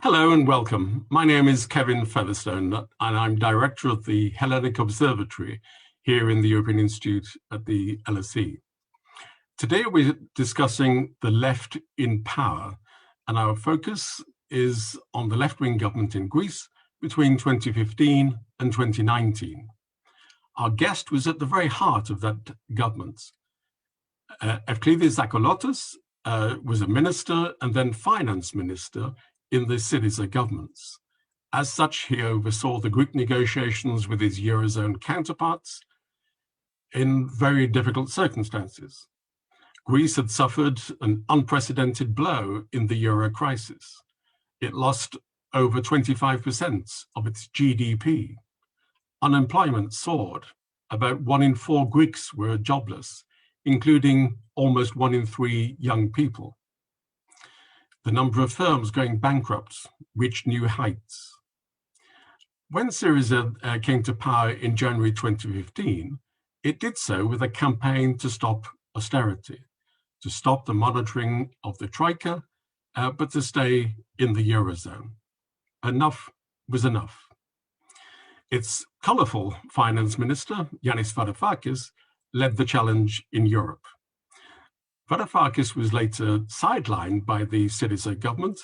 Hello and welcome. My name is Kevin Featherstone and I'm Director of the Hellenic Observatory here in the European Institute at the LSE. Today we're discussing the left in power, and our focus is on the left-wing government in Greece between 2015 and 2019. Our guest was at the very heart of that government. Euclid Tsakalotos was a minister and then finance minister in the SYRIZA governments. As such, he oversaw the Greek negotiations with his Eurozone counterparts in very difficult circumstances. Greece had suffered an unprecedented blow in the euro crisis. It lost over 25% of its GDP. Unemployment soared. About 1 in 4 Greeks were jobless, including almost 1 in 3 young people. The number of firms going bankrupt reached new heights. When SYRIZA came to power in January 2015, it did so with a campaign to stop austerity, to stop the monitoring of the Troika, but to stay in the Eurozone. Enough was enough. Its colourful finance minister, Yanis Varoufakis, led the challenge in Europe. Varoufakis was later sidelined by the SYRIZA government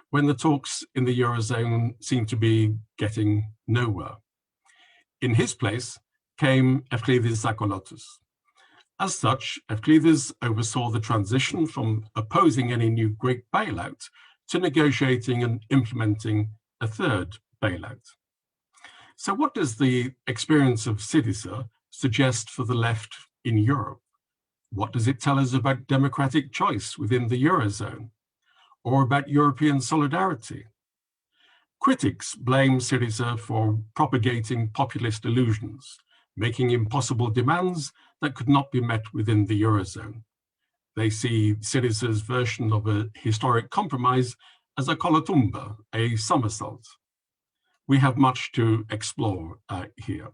when the talks in the Eurozone seemed to be getting nowhere. In his place came Euclid Tsakalotos. As such, Euclid oversaw the transition from opposing any new Greek bailout to negotiating and implementing a third bailout. So what does the experience of SYRIZA suggest for the left in Europe? What does it tell us about democratic choice within the Eurozone, or about European solidarity? Critics blame SYRIZA for propagating populist illusions, making impossible demands that could not be met within the Eurozone. They see SYRIZA's version of a historic compromise as a kolotumba, a somersault. We have much to explore here.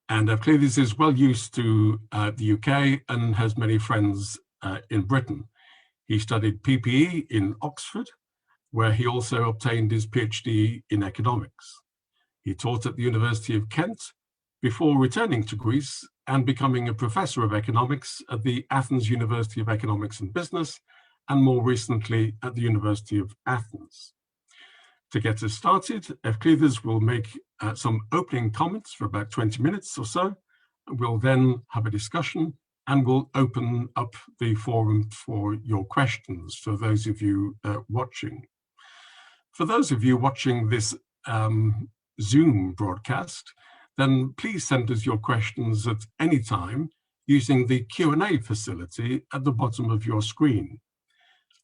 And Euclid is well used to the UK and has many friends in Britain. He studied PPE in Oxford, where he also obtained his PhD in economics. He taught at the University of Kent before returning to Greece and becoming a professor of economics at the Athens University of Economics and Business, and more recently at the University of Athens. To get us started, Euclid will make some opening comments for about 20 minutes or so. We'll then have a discussion and we'll open up the forum for your questions for those of you watching. For those of you watching this Zoom broadcast, then please send us your questions at any time using the Q&A facility at the bottom of your screen.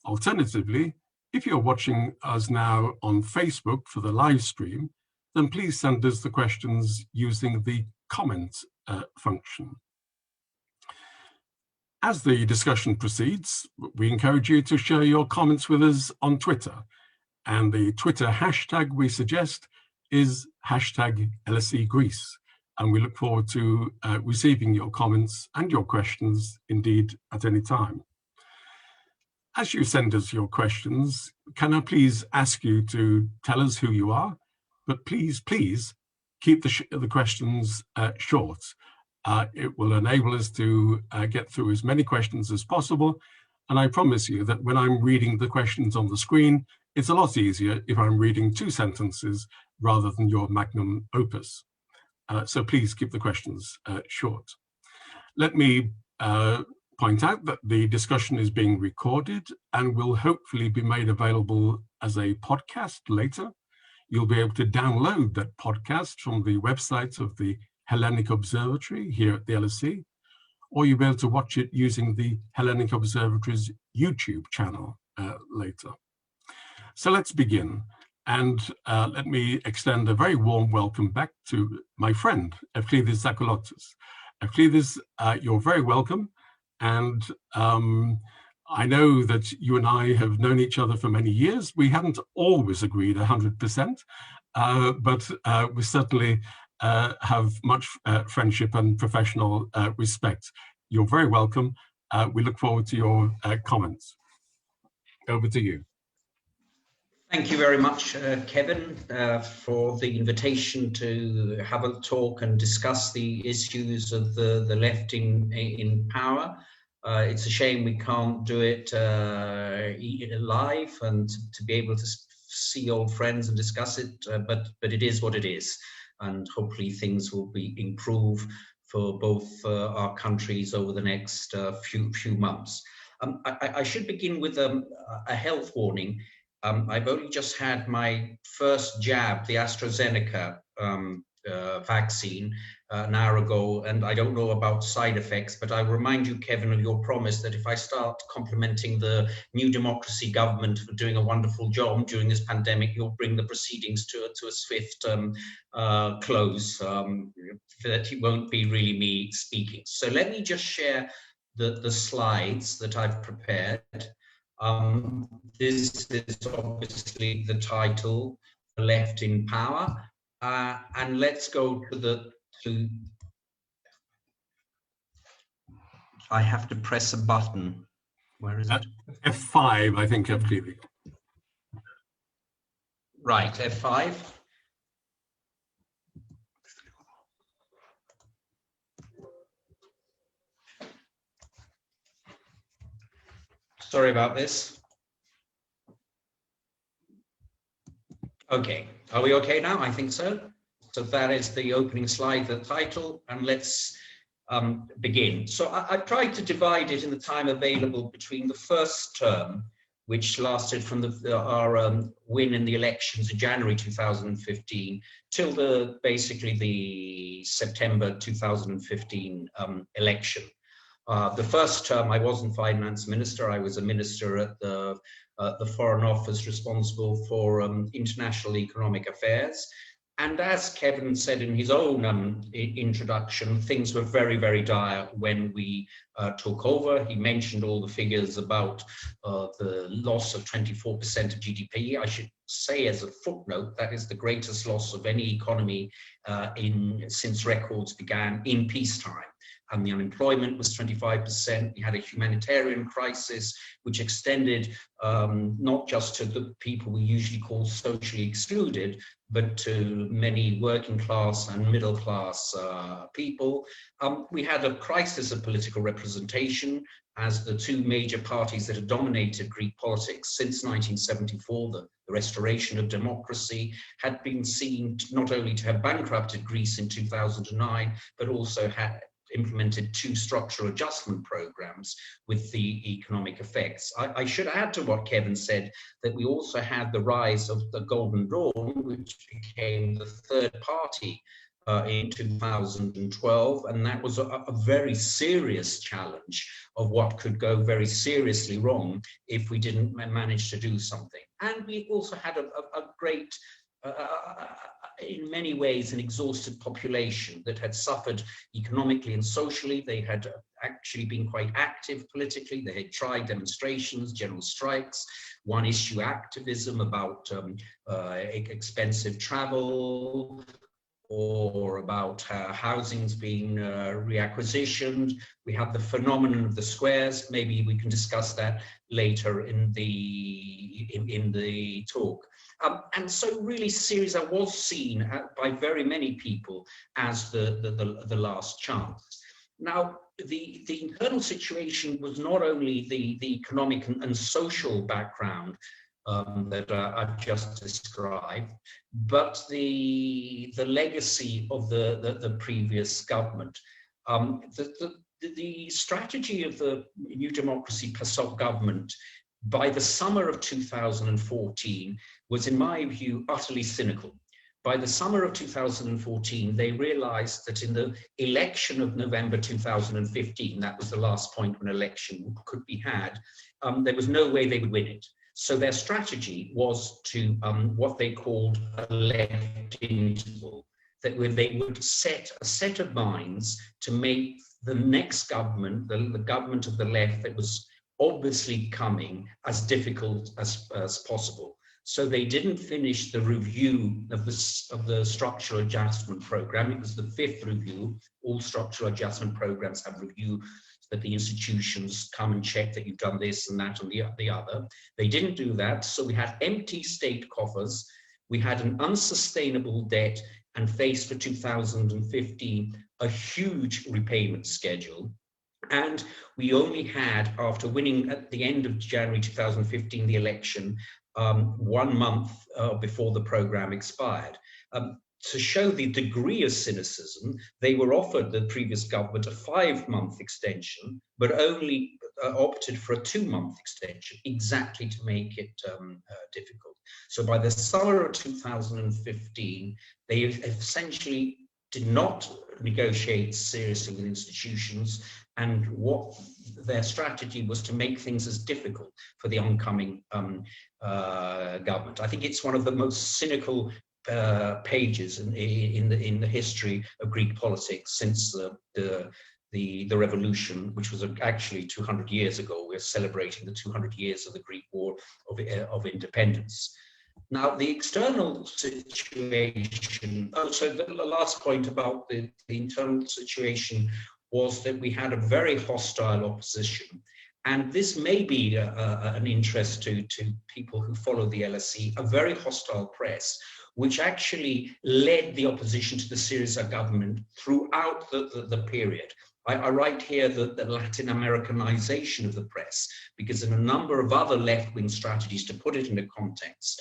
Alternatively, if you're watching us now on Facebook for the live stream, then please send us the questions using the comment function. As the discussion proceeds, we encourage you to share your comments with us on Twitter. And the Twitter hashtag we suggest is hashtag LSE Greece. And we look forward to receiving your comments and your questions indeed at any time. As you send us your questions, can I please ask you to tell us who you are, but please keep the questions short. It will enable us to get through as many questions as possible. And I promise you that when I'm reading the questions on the screen, it's a lot easier if I'm reading 2 sentences rather than your magnum opus. So please keep the questions short. Let me point out that the discussion is being recorded and will hopefully be made available as a podcast later. You'll be able to download that podcast from the website of the Hellenic Observatory here at the LSE, or you'll be able to watch it using the Hellenic Observatory's YouTube channel later. So let's begin. And let me extend a very warm welcome back to my friend, Euclid Tsakalotos. Euclid, you're very welcome. And I know that you and I have known each other for many years. We haven't always agreed 100%, but we certainly have much friendship and professional respect. You're very welcome. We look forward to your comments. Over to you. Thank you very much, Kevin, for the invitation to have a talk and discuss the issues of the left in power. It's a shame we can't do it live and to be able to see old friends and discuss it, but it is what it is, and hopefully things will improve for both our countries over the next few months. I should begin with a health warning. I've only just had my first jab, the AstraZeneca vaccine, an hour ago, and I don't know about side effects, but I remind you, Kevin, of your promise that if I start complimenting the New Democracy government for doing a wonderful job during this pandemic, you'll bring the proceedings to a swift close, that it won't be really me speaking. So let me just share the slides that I've prepared. This is obviously the title, The Left in Power, and let's go to I have to press a button. Where is it? F5, I think, FTV. Right, F5. Sorry about this. Okay, are we okay now? I think so. So that is the opening slide, the title, and let's begin. So I tried to divide it in the time available between the first term, which lasted from our win in the elections in January 2015 till basically the September 2015 election. The first term, I wasn't finance minister. I was a minister at the Foreign Office responsible for international economic affairs. And as Kevin said in his own introduction, things were very, very dire when we took over. He mentioned all the figures about the loss of 24% of GDP. I should say as a footnote, that is the greatest loss of any economy since records began in peacetime. And the unemployment was 25%. We had a humanitarian crisis, which extended not just to the people we usually call socially excluded, but to many working class and middle class people. We had a crisis of political representation, as the two major parties that had dominated Greek politics since 1974, the restoration of democracy, had been seen not only to have bankrupted Greece in 2009, but also had implemented 2 structural adjustment programs with the economic effects. I should add to what Kevin said that we also had the rise of the Golden Dawn, which became the third party in 2012, and that was a very serious challenge of what could go very seriously wrong if we didn't manage to do something. And we also had a great in many ways an exhausted population that had suffered economically and socially. They had actually been quite active politically. They had tried demonstrations, general strikes, one-issue activism about expensive travel, or about housings being reacquisitioned. We have the phenomenon of the squares. Maybe we can discuss that later in the talk. And so really SYRIZA was seen by very many people as the last chance. Now, the internal situation was not only the economic and social background that I've just described, but the legacy of the previous government. The strategy of the New Democracy PASOK government by the summer of 2014 was, in my view, utterly cynical. By the summer of 2014, they realized that in the election of November 2015, that was the last point when election could be had, there was no way they would win it. So their strategy was to what they called a left interval, that they would set a set of minds to make the next government, the government of the left that was obviously coming, as difficult as possible. So they didn't finish the review of the structural adjustment program. It was the 5th review. All structural adjustment programs have reviews that the institutions come and check that you've done this and that and the other. They didn't do that, so we had empty state coffers, we had an unsustainable debt, and faced for 2015 a huge repayment schedule. And we only had, after winning at the end of January 2015 the election, 1 month before the program expired. To show the degree of cynicism, they were offered, the previous government, a 5-month extension, but only opted for a 2-month extension, exactly to make it difficult. So by the summer of 2015, they essentially did not negotiate seriously with institutions, and what their strategy was to make things as difficult for the oncoming government. I think it's one of the most cynical pages in the history of Greek politics since the revolution, which was actually 200 years ago. We're celebrating the 200 years of the Greek War of Independence. Now, the external situation, so the last point about the internal situation was that we had a very hostile opposition. And this may be an interest to people who follow the LSE, a very hostile press, which actually led the opposition to the SYRIZA government throughout the period. I write here the Latin Americanization of the press, because in a number of other left-wing strategies, to put it into context,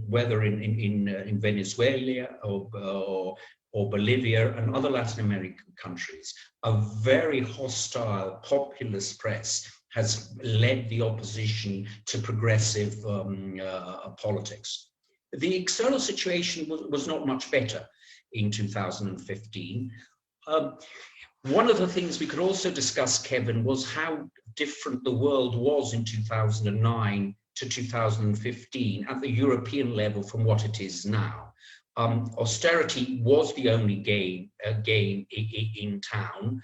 whether in Venezuela or Bolivia and other Latin American countries, a very hostile populist press has led the opposition to progressive politics. The external situation was not much better in 2015. One of the things we could also discuss, Kevin, was how different the world was in 2009 to 2015 at the European level from what it is now. Austerity was the only game in town.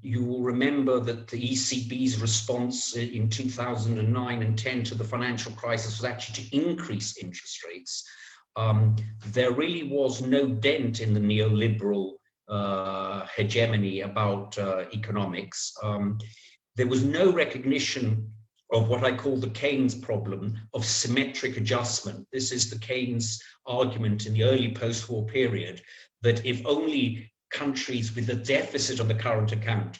You will remember that the ECB's response in 2009 and 10 to the financial crisis was actually to increase interest rates. There really was no dent in the neoliberal hegemony about economics. There was no recognition of what I call the Cain's problem of symmetric adjustment. This is the Cain's argument in the early post-war period, that if only countries with a deficit on the current account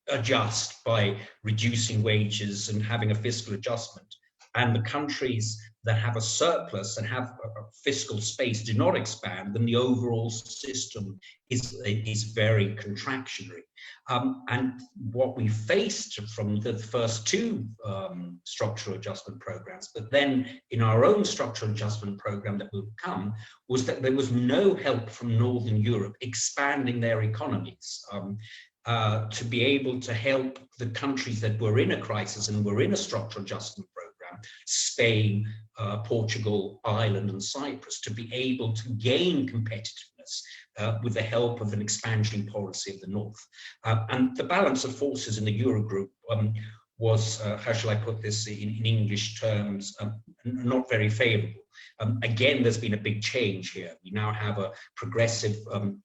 adjust by reducing wages and having a fiscal adjustment, and the countries that have a surplus and have a fiscal space do not expand, then the overall system is very contractionary. And what we faced from the first two structural adjustment programs, but then in our own structural adjustment program that will come, was that there was no help from Northern Europe expanding their economies to be able to help the countries that were in a crisis and were in a structural adjustment program, Spain, Portugal, Ireland, and Cyprus, to be able to gain competitiveness with the help of an expansionary policy of the North. And the balance of forces in the Eurogroup was, how shall I put this in English terms, not very favorable. Again, there's been a big change here. We now have a progressive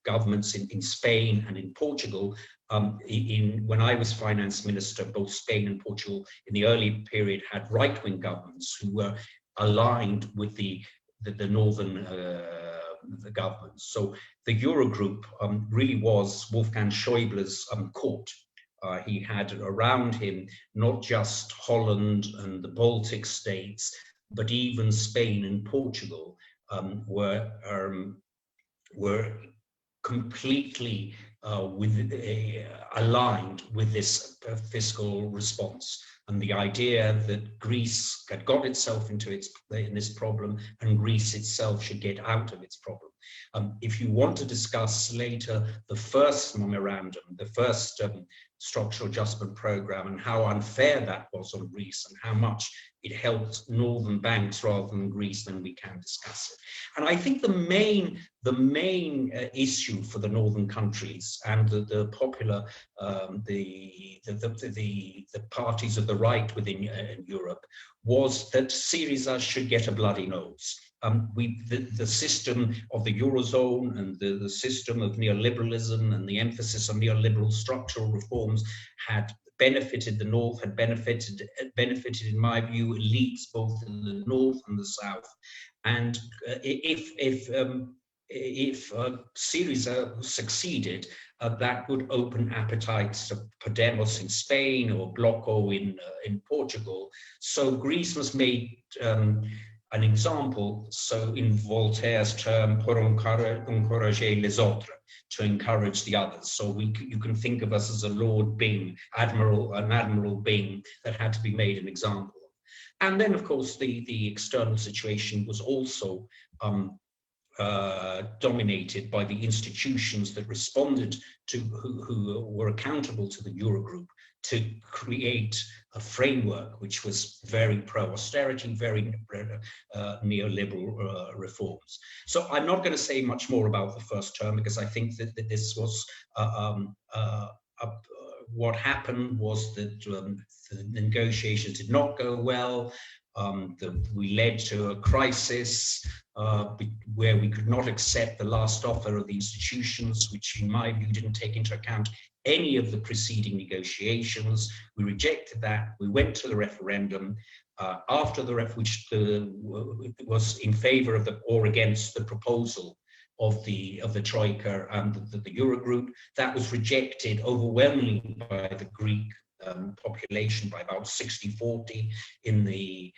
governments in Spain and in Portugal. When I was finance minister, both Spain and Portugal in the early period had right-wing governments who were aligned with the northern the governments. So the Eurogroup really was Wolfgang Schäuble's court. He had around him not just Holland and the Baltic states, but even Spain and Portugal were completely aligned with this fiscal response, and the idea that Greece had got itself into in this problem, and Greece itself should get out of its problem. If you want to discuss later the first memorandum, the first structural adjustment program, and how unfair that was on Greece and how much it helped northern banks rather than Greece, then we can discuss it. And I think the main issue for the northern countries and the popular the parties of the right within Europe was that SYRIZA should get a bloody nose. the system of the Eurozone and the system of neoliberalism and the emphasis on neoliberal structural reforms had benefited the North, had benefited, in my view, elites both in the North and the South. And if SYRIZA succeeded, that would open appetites to Podemos in Spain or Bloco in Portugal. So Greece was made an example, so in Voltaire's term, pour encourager les autres, to encourage the others. So you can think of us as a Lord Byng, an Admiral Byng that had to be made an example. And then, of course, the external situation was also dominated by the institutions that responded to, who were accountable to the Eurogroup, to create a framework which was very pro-austerity, very neoliberal reforms. So I'm not going to say much more about the first term, because I think that this was what happened was that the negotiations did not go well. We led to a crisis where we could not accept the last offer of the institutions, which in my view didn't take into account any of the preceding negotiations. We rejected that. We went to the referendum after the which was in favor of or against the proposal of the Troika and the Eurogroup. That was rejected overwhelmingly by the Greek population by about 60-40 in the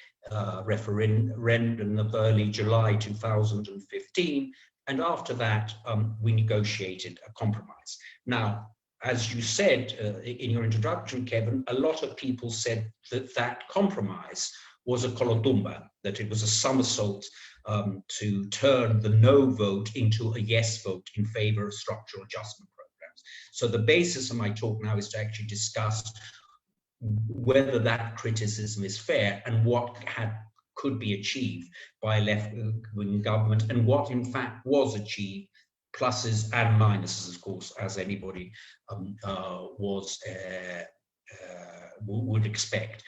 referendum of early July 2015. And after that, we negotiated a compromise. Now, as you said in your introduction, Kevin, a lot of people said that that compromise was a colotumba, that it was a somersault to turn the no vote into a yes vote in favor of structural adjustment programs. So the basis of my talk now is to actually discuss whether that criticism is fair and what could be achieved by a left-wing government, and what in fact was achieved, pluses and minuses, of course, as anybody would expect.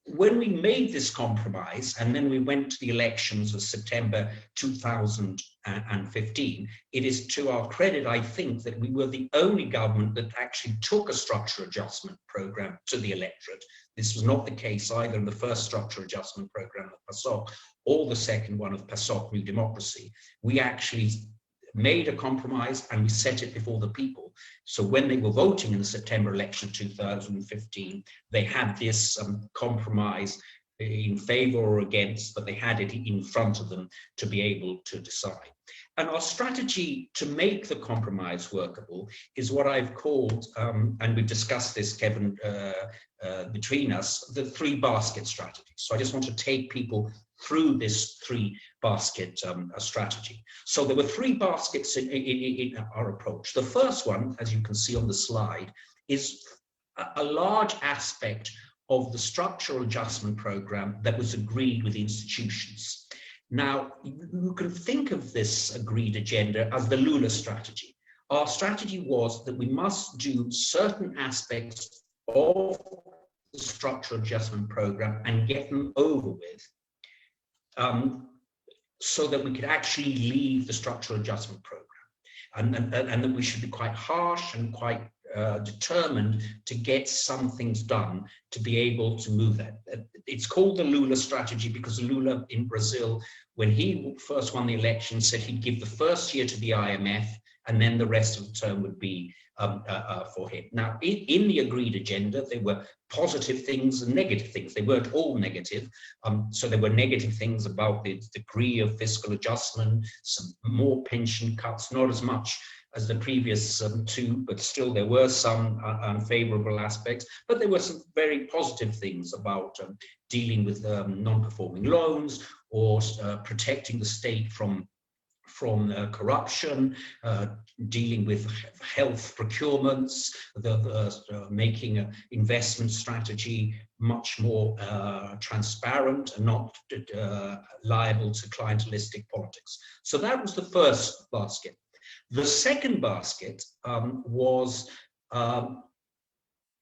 When we made this compromise, and then we went to the elections of September 2015, it is to our credit, I think, that we were the only government that actually took a structural adjustment program to the electorate. This was not the case either in the first structural adjustment program of PASOK or the second one of PASOK New Democracy. We actually made a compromise and we set it before the people. So when they were voting in the September election of 2015, they had this compromise in favor or against, but they had it in front of them to be able to decide. And our strategy to make the compromise workable is what I've called, and we've discussed this, Kevin, between us, the three basket strategy. So I just want to take people through this three basket strategy. So there were three baskets in our approach. The first one, as you can see on the slide, is a large aspect of the structural adjustment program that was agreed with institutions. Now, you can think of this agreed agenda as the Lula strategy. Our strategy was that we must do certain aspects of the structural adjustment program and get them over with, so that we could actually leave the structural adjustment program, and that we should be quite harsh and quite determined to get some things done to be able to move that. It's called the Lula strategy because Lula in Brazil, when he first won the election, said he'd give the first year to the IMF and then the rest of the term would be for him. Now, in the agreed agenda, there were positive things and negative things. They weren't all negative. So there were negative things about the degree of fiscal adjustment, some more pension cuts, not as much as the previous two, but still there were some unfavorable aspects. But there were some very positive things about dealing with non-performing loans, or protecting the state from corruption, dealing with health procurements, making an investment strategy much more transparent and not liable to clientelistic politics. So that was the first basket. The second basket was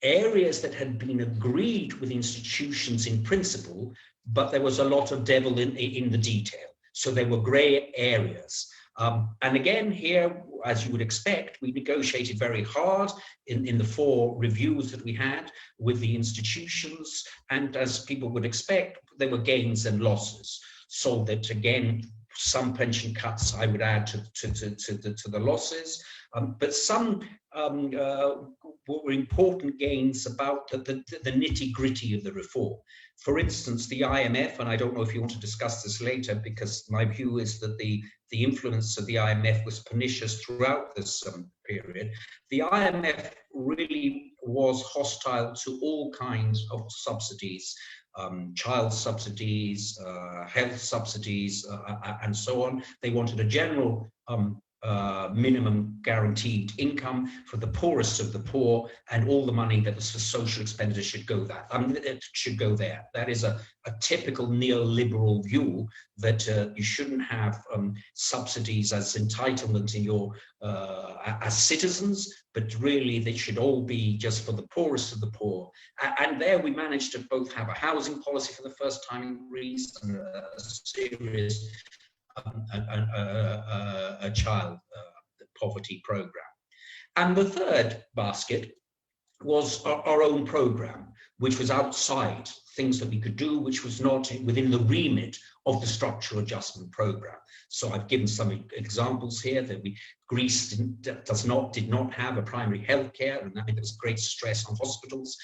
areas that had been agreed with institutions in principle, but there was a lot of devil in the detail. So there were grey areas. And again, here, as you would expect, we negotiated very hard in the 4 reviews that we had with the institutions. And as people would expect, there were gains and losses. So that, again, some pension cuts I would add to the losses, but some were important gains about the nitty-gritty of the reform. For instance, the IMF, and I don't know if you want to discuss this later, because my view is that the influence of the IMF was pernicious throughout this period. The IMF really was hostile to all kinds of subsidies, child subsidies, health subsidies, and so on. They wanted a general minimum guaranteed income for the poorest of the poor, and all the money that was for social expenditure should go there. That is a typical neoliberal view, that you shouldn't have subsidies as entitlement in your as citizens, but really they should all be just for the poorest of the poor. And there we managed to both have a housing policy for the first time in Greece, and a serious a child poverty program. And the third basket was our own program, which was outside things that we could do, which was not within the remit of the structural adjustment program. So I've given some examples here that Greece did not have a primary health care, and there was great stress on hospitals.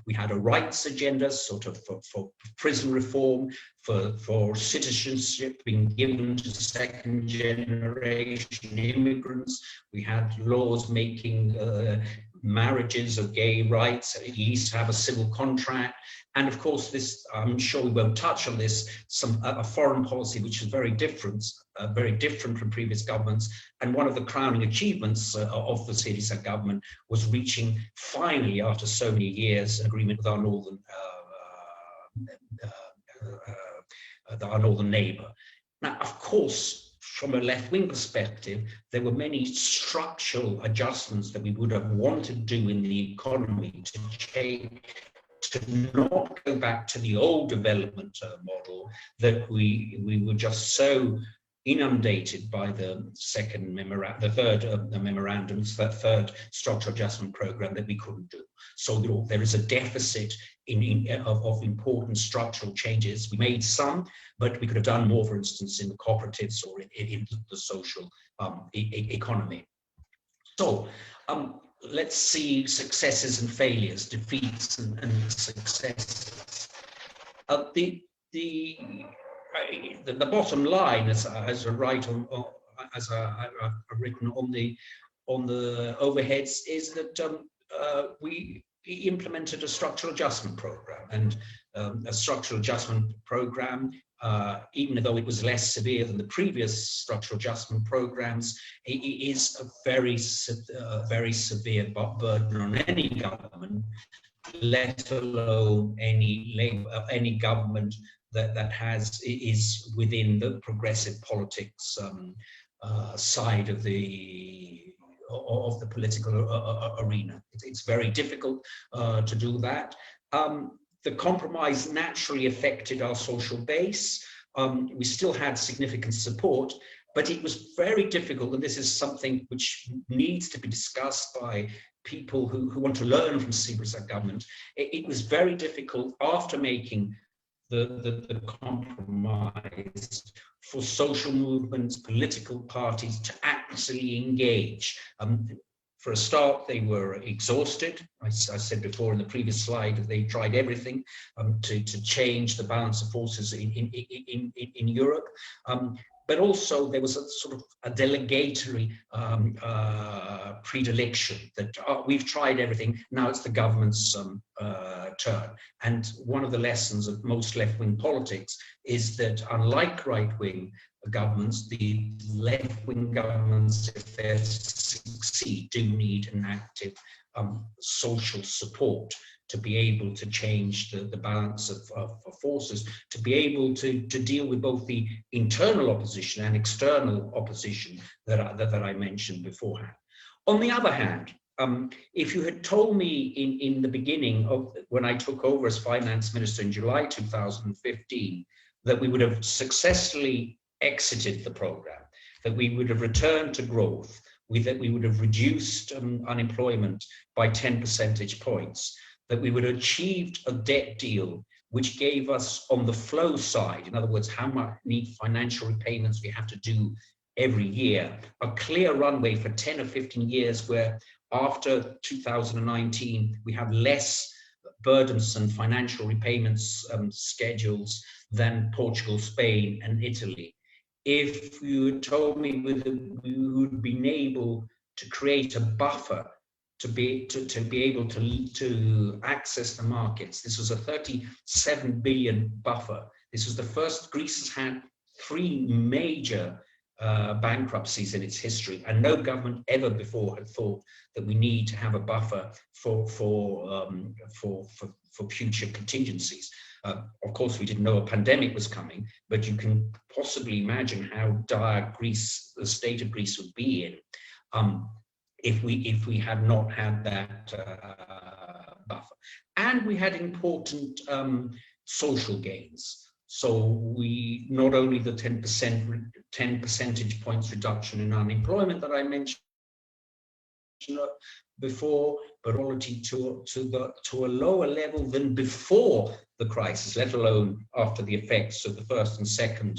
We had a rights agenda, sort of for prison reform, for citizenship being given to second generation immigrants. We had laws making marriages of gay rights, at least have a civil contract. And of course, this, I'm sure we won't touch on this, a foreign policy which is very different from previous governments. And one of the crowning achievements of the SYRIZA government was reaching, finally, after so many years, an agreement with our northern neighbour. Now, of course, from a left-wing perspective, there were many structural adjustments that we would have wanted to do in the economy to change, to not go back to the old development model that we were just so inundated by the third structural adjustment program that we couldn't do. So there is a deficit of important structural changes. We made some, but we could have done more, for instance, in the cooperatives or in the social economy. So let's see successes and failures, defeats and successes. The bottom line, as I've written on the overheads, is that we implemented a structural adjustment program, and a structural adjustment program, even though it was less severe than the previous structural adjustment programs, it is a very severe burden on any government, let alone any government that is within the progressive politics side of the political arena. It's very difficult to do that. The compromise naturally affected our social base. We still had significant support, but it was very difficult, and this is something which needs to be discussed by people who want to learn from SYRIZA government. It was very difficult after making the compromise for social movements, political parties to actually engage. For a start, they were exhausted. I said before in the previous slide that they tried everything to change the balance of forces in Europe. But also there was a sort of a delegatory predilection that we've tried everything, now it's the government's turn. And one of the lessons of most left-wing politics is that unlike right-wing governments, the left-wing governments, if they succeed, do need an active social support to be able to change the balance of forces, to be able to deal with both the internal opposition and external opposition that I mentioned beforehand. On the other hand, if you had told me in the beginning of when I took over as finance minister in July 2015, that we would have successfully exited the program, that we would have returned to growth, that we would have reduced unemployment by 10 percentage points, that we would have achieved a debt deal which gave us on the flow side, in other words, how many financial repayments we have to do every year, a clear runway for 10 or 15 years where after 2019, we have less burdensome financial repayments schedules than Portugal, Spain, and Italy. If you had told me we would been able to create a buffer to be able to access the markets, this was a 37 billion buffer. This was the first. Greece has had 3 major bankruptcies in its history, and no government ever before had thought that we need to have a buffer for future contingencies. Of course, we didn't know a pandemic was coming, but you can possibly imagine how dire the state of Greece would be in if we had not had that buffer. And we had important social gains. So we not only the 10 percentage points reduction in unemployment that I mentioned before, but quality to a lower level than before the crisis, let alone after the effects of the first and second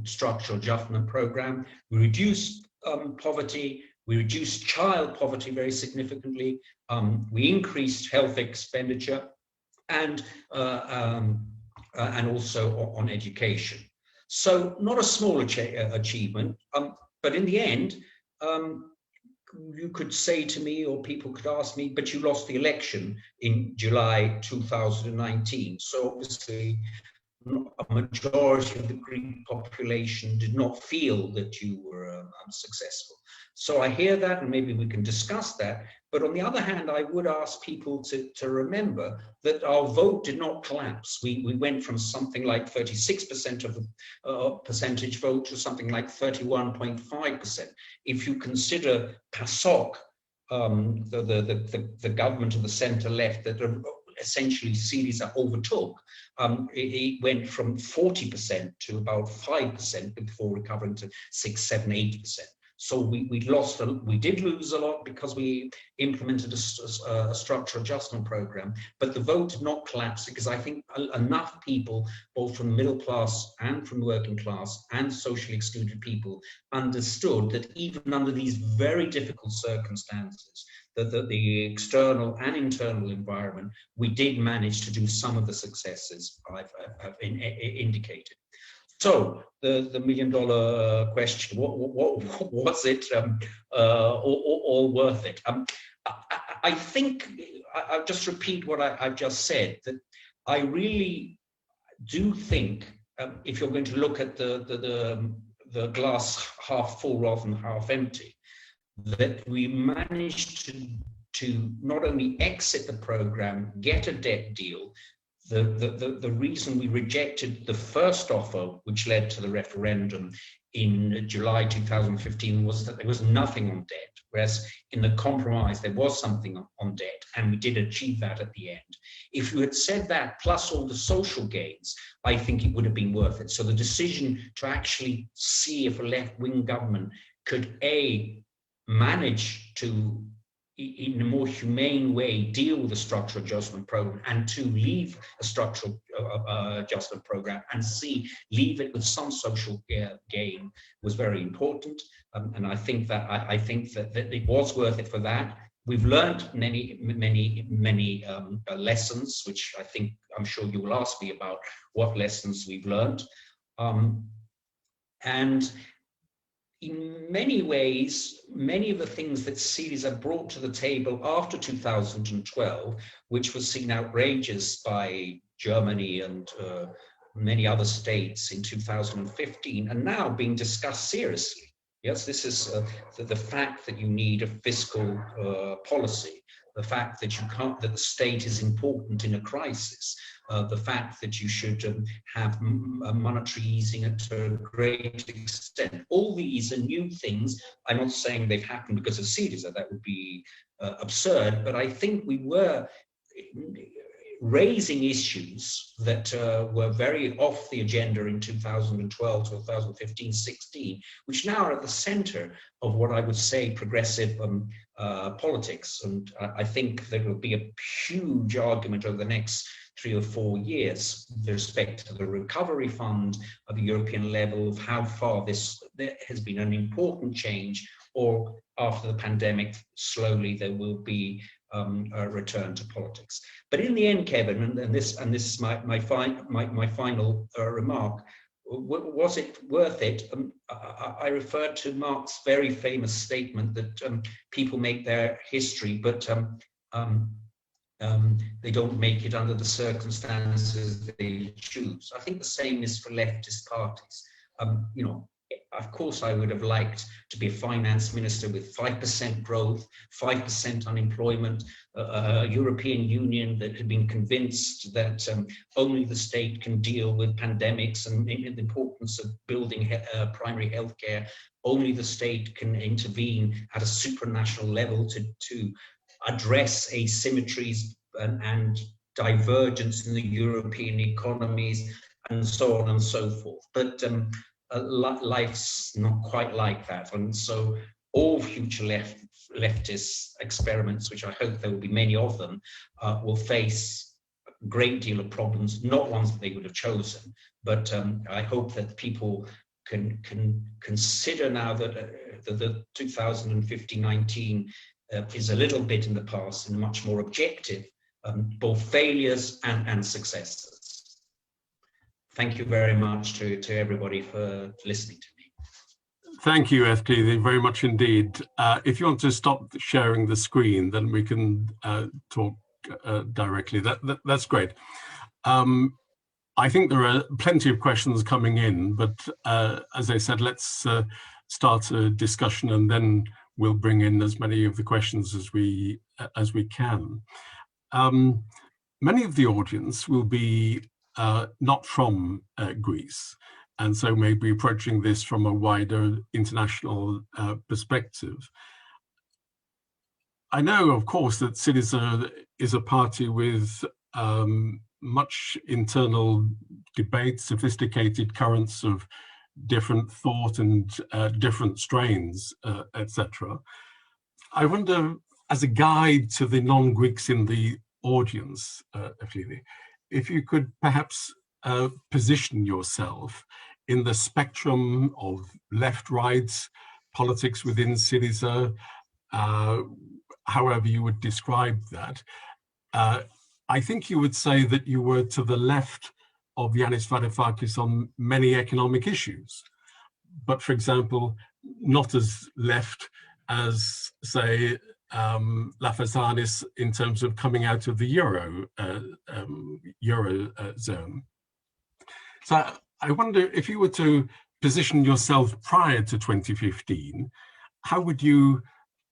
structural adjustment program. We reduced poverty, we reduced child poverty very significantly, we increased health expenditure, and also on education. So not a small achievement, but in the end, you could say to me, or people could ask me, but you lost the election in July 2019. So obviously, a majority of the Greek population did not feel that you were unsuccessful. So I hear that, and maybe we can discuss that. But on the other hand, I would ask people to remember that our vote did not collapse. We went from something like 36% of the percentage vote to something like 31.5%. If you consider PASOK, the government of the center left that essentially SYRIZA overtook, it went from 40% to about 5% before recovering to 6, 7, 8%. So we did lose a lot because we implemented a structural adjustment program, but the vote did not collapse because I think enough people, both from the middle class and from the working class and socially excluded people, understood that even under these very difficult circumstances, that the external and internal environment, we did manage to do some of the successes I've indicated. So the million-dollar question: what was it all worth it? I think I'll just repeat what I've just said. That I really do think, if you're going to look at the glass half full rather than half empty, that we managed to not only exit the program, get a debt deal. The reason we rejected the first offer, which led to the referendum in July 2015, was that there was nothing on debt, whereas in the compromise there was something on debt, and we did achieve that at the end. If you had said that, plus all the social gains, I think it would have been worth it. So the decision to actually see if a left-wing government could, A, manage to, in a more humane way, deal with the structural adjustment program, and to leave a structural adjustment program, and C, leave it with some social gain, was very important. And I think that it was worth it for that. We've learned many lessons, which I'm sure you will ask me about what lessons we've learned. And in many ways, many of the things that SYRIZA brought to the table after 2012, which was seen outrageous by Germany and many other states in 2015, are now being discussed seriously. Yes, this is the fact that you need a fiscal policy, the fact that that the state is important in a crisis, the fact that you should have monetary easing to a great extent. All these are new things. I'm not saying they've happened because of SYRIZA, that would be absurd, but I think we were raising issues that were very off the agenda in 2012, 2015, 16, which now are at the center of what I would say progressive politics. And I think there will be a huge argument over the next 3 or 4 years with respect to the recovery fund at the European level, of how far there has been an important change, or after the pandemic, slowly there will be a return to politics. But in the end, Kevin, and this is my final remark, was it worth it? I referred to Marx's very famous statement that people make their history, but they don't make it under the circumstances they choose. I think the same is for leftist parties. You know, of course, I would have liked to be a finance minister with 5% growth, 5% unemployment, a European Union that had been convinced that only the state can deal with pandemics and the importance of building primary healthcare. Only the state can intervene at a supranational level to address asymmetries and divergence in the European economies, and so on and so forth. But life's not quite like that, and so all future leftist experiments, which I hope there will be many of them, will face a great deal of problems, not ones that they would have chosen, but I hope that people can consider now that the 2015-19 is a little bit in the past and much more objective, both failures and successes. Thank you very much to everybody for listening to me. Thank you, FT, very much indeed. If you want to stop sharing the screen, then we can talk directly. That's great. I think there are plenty of questions coming in, but as I said, let's start a discussion, and then we'll bring in as many of the questions as we can. Many of the audience will be not from Greece, and so may be approaching this from a wider international perspective. I know, of course, that SYRIZA is a party with much internal debate, sophisticated currents of different thought and different strains, etc. I wonder, as a guide to the non-Greeks in the audience, if you could perhaps position yourself in the spectrum of left-right politics within SYRIZA, however you would describe that. I think you would say that you were to the left of Yanis Varoufakis on many economic issues, but for example, not as left as, say, Lafazanis in terms of coming out of the Eurozone. So I wonder, if you were to position yourself prior to 2015, how would you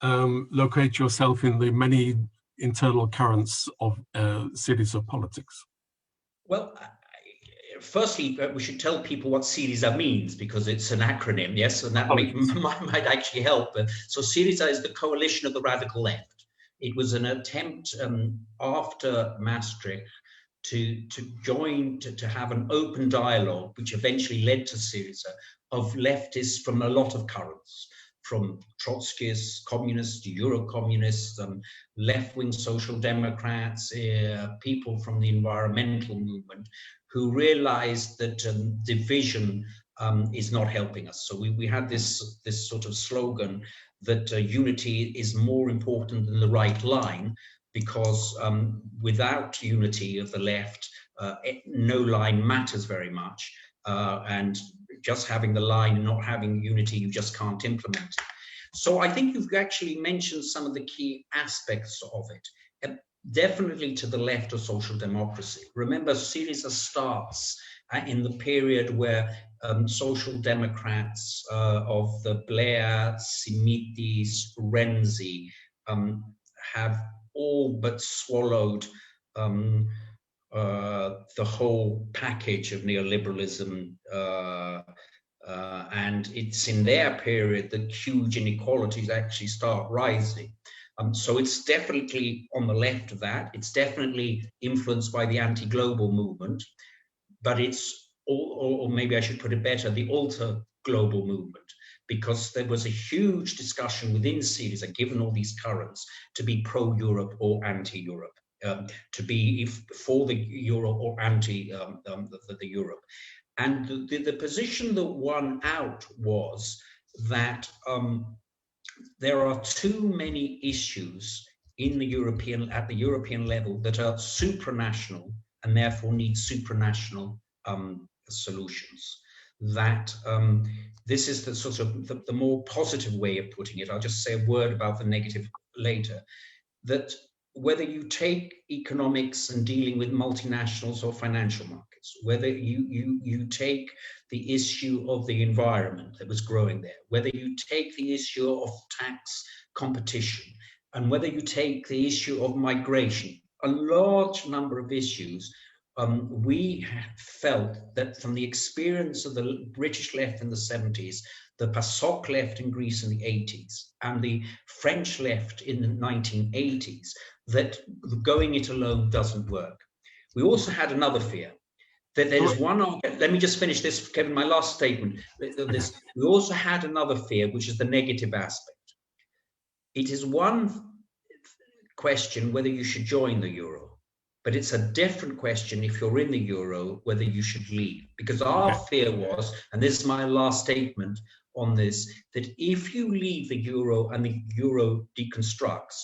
locate yourself in the many internal currents of SYRIZA politics? Well, firstly, we should tell people what SYRIZA means, because it's an acronym, yes, and that might actually help. So SYRIZA is the coalition of the radical left. It was an attempt after Maastricht to have an open dialogue, which eventually led to SYRIZA, of leftists from a lot of currents, from Trotskyists, communists, Euro-communists, left-wing social democrats, people from the environmental movement, who realized that division is not helping us. So we had this sort of slogan that unity is more important than the right line, because without unity of the left, no line matters very much. And just having the line and not having unity, you just can't implement it. So I think you've actually mentioned some of the key aspects of it. Definitely to the left of social democracy. Remember, SYRIZA starts in the period where social democrats of the Blair, Simitis, Renzi have all but swallowed the whole package of neoliberalism, and it's in their period that huge inequalities actually start rising. So it's definitely on the left of that. It's definitely influenced by the anti-global movement, but it's, or maybe I should put it better, the alter-global movement, because there was a huge discussion within SYRIZA, given all these currents, to be pro-Europe or anti-Europe, to be for the euro or anti the Europe. And the position that won out was that there are too many issues in the at the European level that are supranational and therefore need supranational solutions. That this is the sort of the more positive way of putting it. I'll just say a word about the negative later. That whether you take economics and dealing with multinationals or financial markets, whether you take the issue of the environment that was growing there, whether you take the issue of tax competition, and whether you take the issue of migration, a large number of issues, we felt that from the experience of the British left in the 70s, the PASOK left in Greece in the 80s, and the French left in the 1980s, that going it alone doesn't work. We also had another fear, that there is one, let me just finish this, Kevin, my last statement. We also had another fear, which is the negative aspect. It is one question whether you should join the euro, but it's a different question if you're in the euro, whether you should leave. Because our fear was, and this is my last statement on this, that if you leave the euro and the euro deconstructs,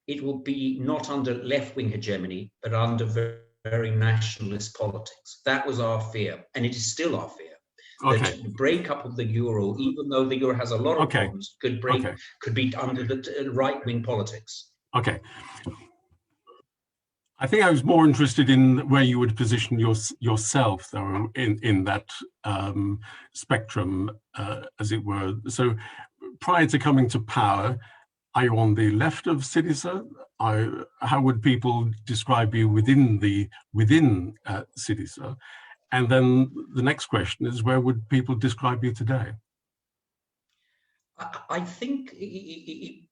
it will be not under left-wing hegemony, but under very nationalist politics. That was our fear, and it is still our fear. That the breakup of the euro, even though the euro has a lot of problems, could be under the right-wing politics. Okay. I think I was more interested in where you would position yourself, though, in that spectrum, as it were. So, prior to coming to power, are you on the left of SYRIZA? How would people describe you within SYRIZA? And then the next question is, where would people describe you today? I think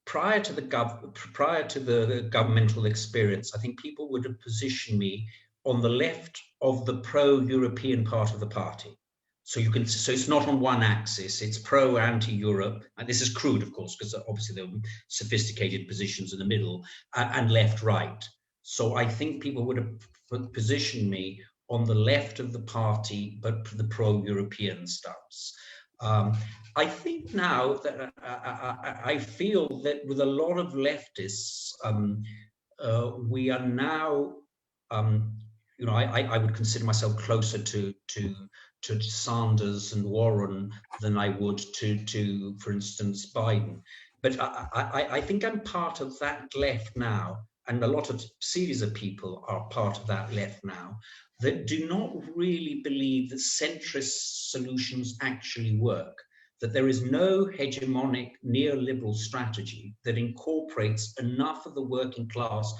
prior to the governmental experience, I think people would have positioned me on the left of the pro-European part of the party. So it's not on one axis, it's pro-anti-Europe, and this is crude, of course, because obviously there were sophisticated positions in the middle, and left-right. So I think people would have positioned me on the left of the party, but the pro-European stance. I think now that I feel that with a lot of leftists, we are now, I would consider myself closer to Sanders and Warren than I would to for instance, Biden. But I think I'm part of that left now, and a lot of SYRIZA people are part of that left now, that do not really believe that centrist solutions actually work, that there is no hegemonic neoliberal strategy that incorporates enough of the working class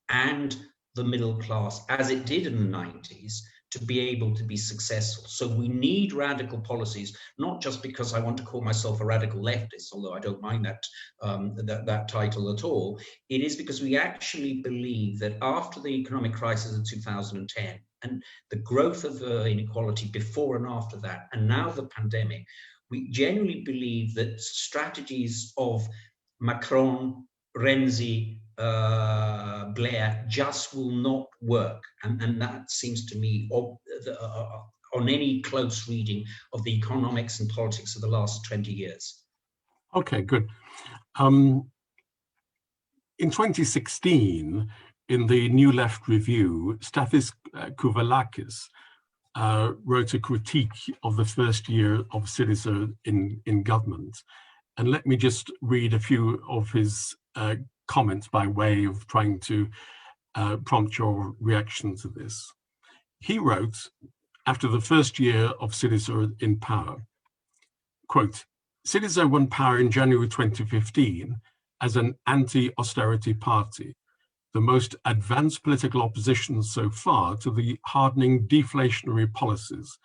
and the middle class, as it did in the 90s, to be able to be successful. So we need radical policies, not just because I want to call myself a radical leftist, although I don't mind that title at all. It is because we actually believe that after the economic crisis of 2010 and the growth of inequality before and after that, and now the pandemic, we genuinely believe that strategies of Macron, Renzi, Blair just will not work, and that seems to me on any close reading of the economics and politics of the last 20 years. Okay, good. In 2016, in the New Left Review, Stathis Kouvalakis wrote a critique of the first year of SYRIZA in government, and let me just read a few of his comments by way of trying to prompt your reaction to this. He wrote, after the first year of SYRIZA in power, quote, "SYRIZA won power in January 2015 as an anti-austerity party, the most advanced political opposition so far to the hardening deflationary policies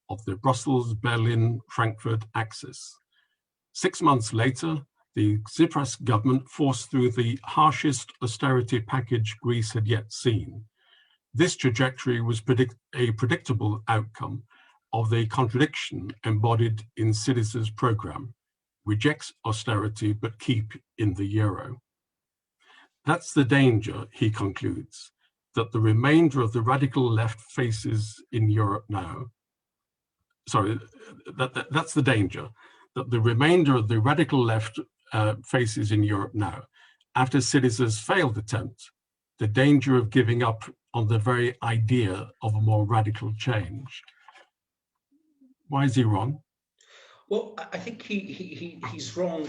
of the Brussels, Berlin, Frankfurt axis. 6 months later, the Tsipras government forced through the harshest austerity package Greece had yet seen. This trajectory was a predictable outcome of the contradiction embodied in SYRIZA's programme: rejects austerity but keep in the euro. That's the danger, he concludes, that the remainder of the radical left faces in Europe now. Sorry, that's the danger that the remainder of the radical left faces in Europe now. After SYRIZA's failed attempt, the danger of giving up on the very idea of a more radical change. Why is he wrong? Well, I think he's wrong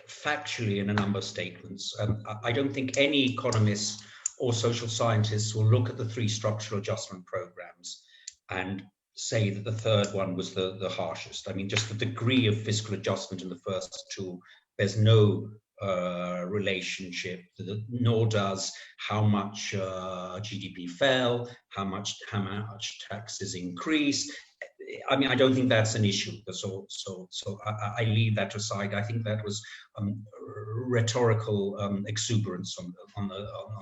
factually in a number of statements. I don't think any economists or social scientists will look at the three structural adjustment programs and say that the third one was the harshest. I mean, just the degree of fiscal adjustment in the first two, there's no relationship, nor does how much GDP fell, how much taxes increased. I mean, I don't think that's an issue. So I leave that aside. I think that was rhetorical exuberance on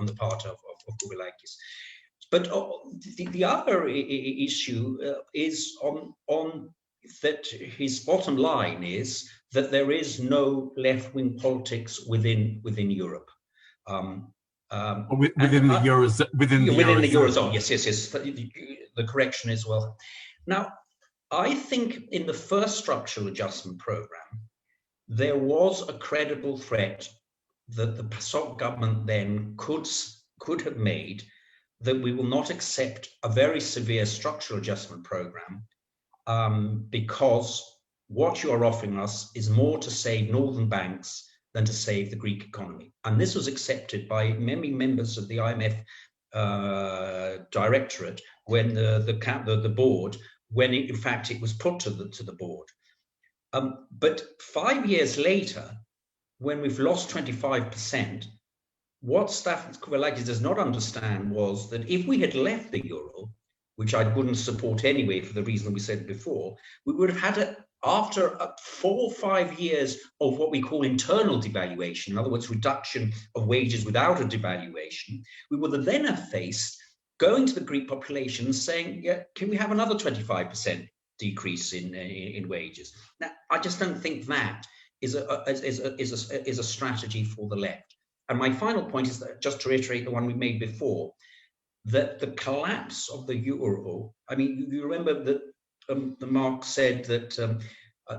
the part of Kouralakis. But the other issue is on that his bottom line is that there is no left-wing politics within Europe. Within the Eurozone. Yes. The correction is well. Now, I think in the first structural adjustment program, there was a credible threat that the PASOK government then could have made, that we will not accept a very severe structural adjustment program because what you are offering us is more to save northern banks than to save the Greek economy. And this was accepted by many members of the IMF directorate when the board, when in fact it was put to the board. But 5 years later, when we've lost 25%, what Staffan Kouralakis does not understand was that if we had left the euro, which I wouldn't support anyway for the reason we said before, we would have had after 4 or 5 years of what we call internal devaluation, in other words, reduction of wages without a devaluation, we would then have faced going to the Greek population and saying, yeah, can we have another 25% decrease in wages? Now, I just don't think that is a strategy for the left. And my final point is that, just to reiterate the one we made before, that the collapse of the euro, I mean, you remember that the Marx said that,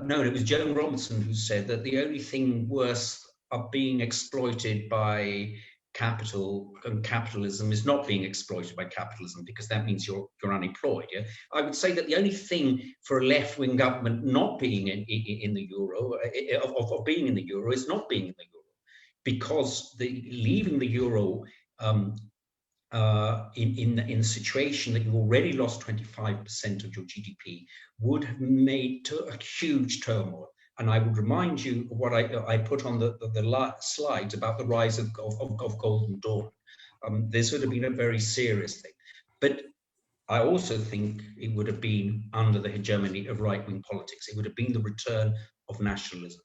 no, it was Joan Robinson who said that the only thing worse of being exploited by capital and capitalism is not being exploited by capitalism, because that means you're unemployed. Yeah? I would say that the only thing for a left-wing government not being in the euro, of being in the euro, is not being in the euro, because leaving the euro in a situation that you've already lost 25% of your GDP would have made a huge turmoil. And I would remind you of what I put on the slides about the rise of Golden Dawn. This would have been a very serious thing. But I also think it would have been under the hegemony of right-wing politics. It would have been the return of nationalism.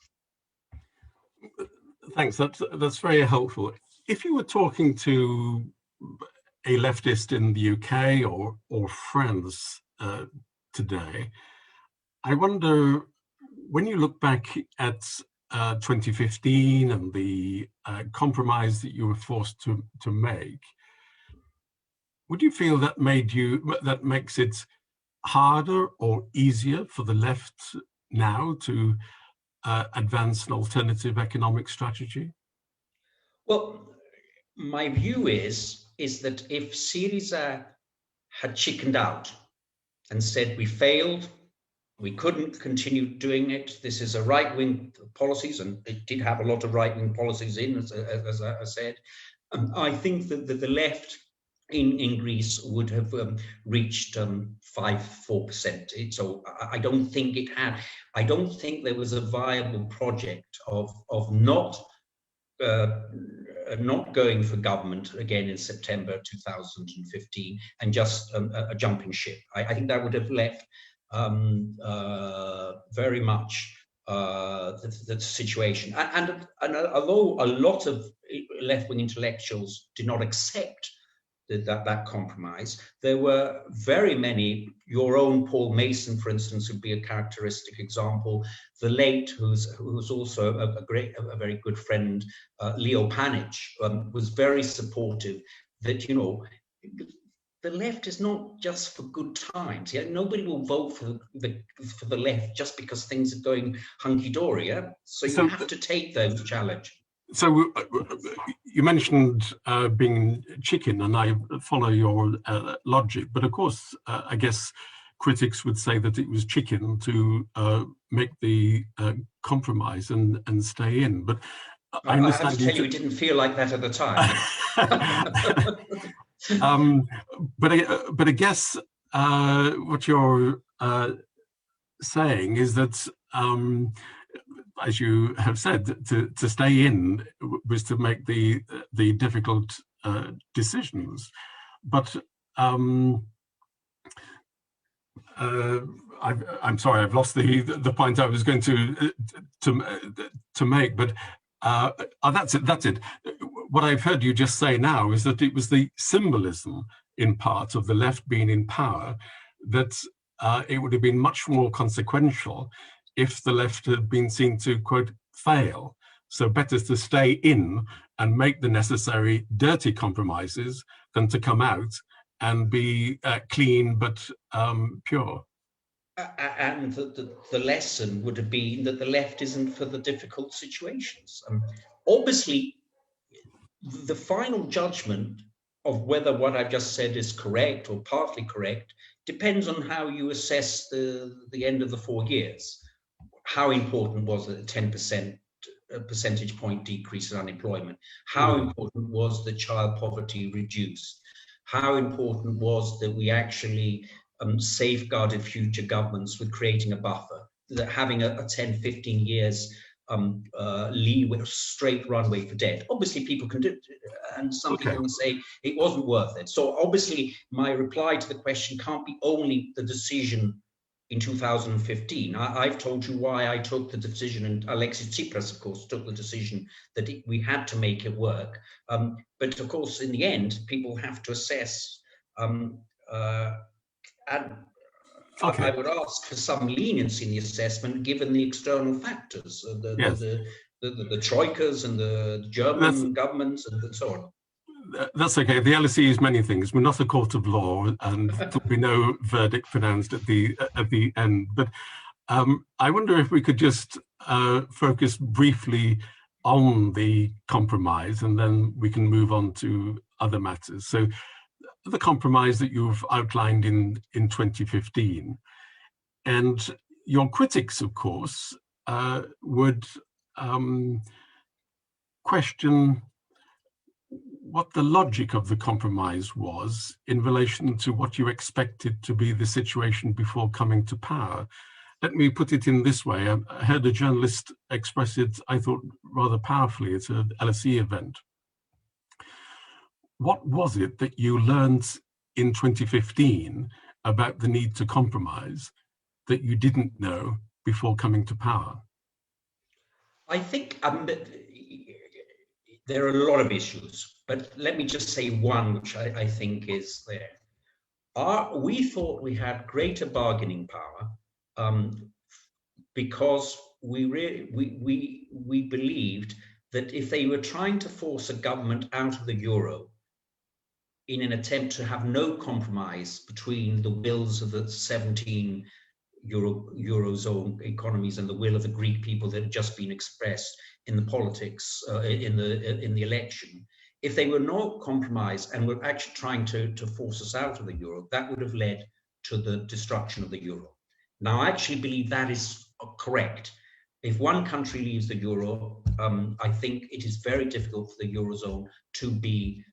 Thanks, that's very helpful. If you were talking to a leftist in the UK or France today, I wonder, when you look back at 2015 and the compromise that you were forced to make, would you feel that makes it harder or easier for the left now to advance an alternative economic strategy? Well, my view is that if SYRIZA had chickened out and said, we failed, we couldn't continue doing it, this is a right-wing policies, and it did have a lot of right-wing policies in, as I said, I think that the left in Greece would have reached 5-4%. So I don't think it had. I don't think there was a viable project of not going for government again in September 2015 and just a jumping ship. I think that would have left very much the situation. And although a lot of left-wing intellectuals did not accept that compromise, there were very many. Your own Paul Mason, for instance, would be a characteristic example. The late, who's also a very good friend, Leo Panitch, was very supportive that, you know, the left is not just for good times. Yeah, nobody will vote for the left just because things are going hunky dory. Yeah, so you have to take those challenges. So you mentioned being chicken, and I follow your logic. But of course, I guess critics would say that it was chicken to make the compromise and stay in. But I understand. I have to tell you, it didn't feel like that at the time. But I guess what you're saying is that, as you have said, to stay in was to make the difficult decisions. But I'm sorry, I've lost the point I was going to make. But that's it. That's it. What I've heard you just say now is that it was the symbolism, in part, of the left being in power, that it would have been much more consequential if the left had been seen to, quote, fail. So better to stay in and make the necessary dirty compromises than to come out and be clean but pure. And the lesson would have been that the left isn't for the difficult situations. Obviously, the final judgment of whether what I've just said is correct or partly correct depends on how you assess the end of the 4 years. How important was it, a 10% percentage point decrease in unemployment? How important was that child poverty reduced? How important was that we actually safeguarded future governments with creating a buffer, that having a 10, 15 years leeway, straight runway for debt? Obviously, people can do it, and some people will say it wasn't worth it. So obviously, my reply to the question can't be only the decision in 2015. I've told you why I took the decision, and Alexis Tsipras, of course, took the decision that we had to make it work. But of course, in the end, people have to assess. I would ask for some leniency in the assessment, given the external factors, the troikas and the German governments and so on. That's okay. The LSE is many things. We're not a court of law, and there'll be no verdict pronounced at the end. But I wonder if we could just focus briefly on the compromise, and then we can move on to other matters. So, the compromise that you've outlined in 2015, and your critics, of course, would question what the logic of the compromise was in relation to what you expected to be the situation before coming to power. Let me put it in this way. I heard a journalist express it, I thought, rather powerfully at an LSE event. What was it that you learned in 2015 about the need to compromise that you didn't know before coming to power? I think there are a lot of issues, but let me just say one, which I think is there. We thought we had greater bargaining power because we believed that if they were trying to force a government out of the euro in an attempt to have no compromise between the wills of the 17 eurozone economies and the will of the Greek people that had just been expressed in the politics, in the election, if they were not compromised and were actually trying to force us out of the euro, that would have led to the destruction of the euro. Now, I actually believe that is correct. If one country leaves the euro, I think it is very difficult for the eurozone to be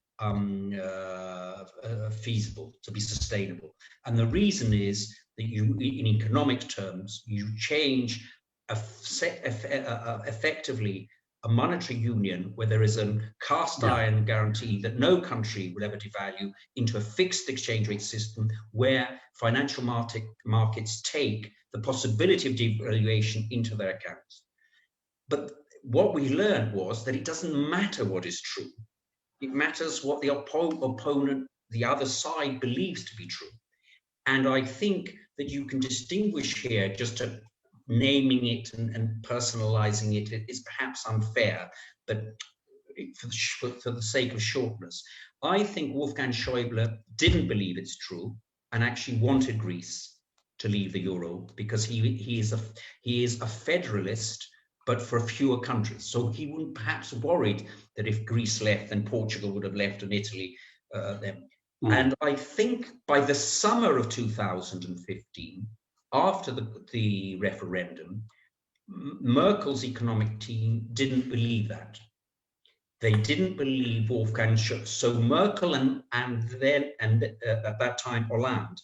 feasible, to be sustainable. And the reason is that you, in economic terms, you change effectively a monetary union where there is a cast iron guarantee that no country will ever devalue into a fixed exchange rate system where financial markets take the possibility of devaluation into their accounts. But what we learned was that it doesn't matter what is true. It matters what the opponent, the other side, believes to be true. And I think that you can distinguish here, just naming it and personalizing it is perhaps unfair, but for the sake of shortness, I think Wolfgang Schäuble didn't believe it's true and actually wanted Greece to leave the euro because he is a federalist, but for fewer countries. So he wouldn't perhaps worried that if Greece left, then Portugal would have left and Italy then. And I think by the summer of 2015, after the referendum, Merkel's economic team didn't believe that. They didn't believe Wolfgang Schäuble. So Merkel and at that time Hollande,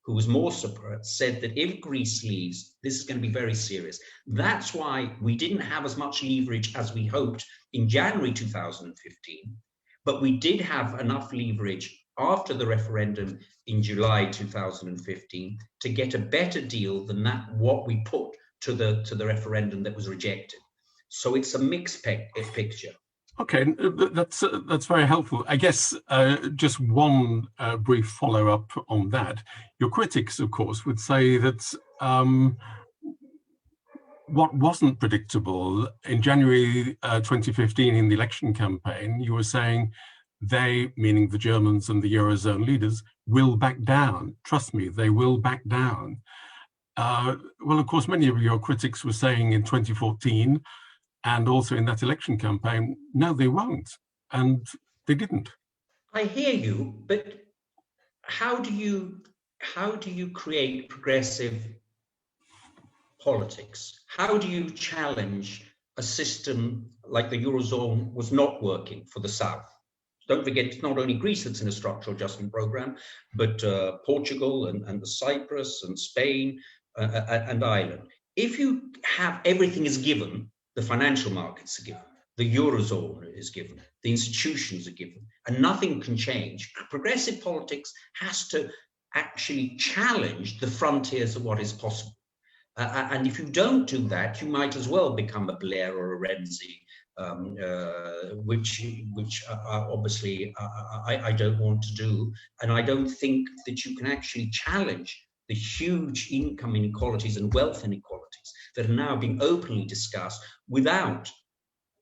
who was more supportive, said that if Greece leaves, this is going to be very serious. That's why we didn't have as much leverage as we hoped in January 2015, but we did have enough leverage after the referendum in July 2015 to get a better deal than what we put to the referendum that was rejected. So it's a mixed picture. Okay, that's very helpful. I guess just one brief follow-up on that. Your critics, of course, would say that what wasn't predictable in January 2015 in the election campaign, you were saying they, meaning the Germans and the Eurozone leaders, will back down. Trust me, they will back down. Well, of course, many of your critics were saying in 2014, and also in that election campaign, no, they won't, and they didn't. I hear you, but how do you create progressive politics? How do you challenge a system like the Eurozone was not working for the South? Don't forget, it's not only Greece that's in a structural adjustment program, but Portugal and Cyprus and Spain and Ireland. If you have everything is given, the financial markets are given, the Eurozone is given, the institutions are given, and nothing can change. Progressive politics has to actually challenge the frontiers of what is possible. And if you don't do that, you might as well become a Blair or a Renzi, which obviously I don't want to do. And I don't think that you can actually challenge the huge income inequalities and wealth inequalities that are now being openly discussed without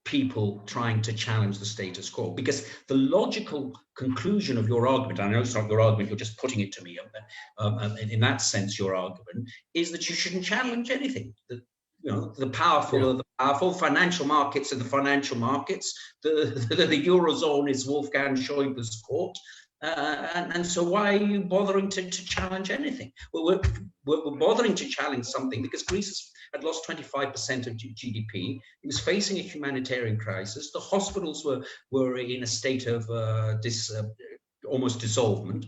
people trying to challenge the status quo. Because the logical conclusion of your argument, I know it's not your argument, you're just putting it to me, in that sense, your argument is that you shouldn't challenge anything. The powerful are the powerful, financial markets are the financial markets, the Eurozone is Wolfgang Schäuble's court. And so why are you bothering to challenge anything? Well, we're bothering to challenge something because Greece had lost 25% of GDP. It was facing a humanitarian crisis. The hospitals were in a state of almost dissolvement.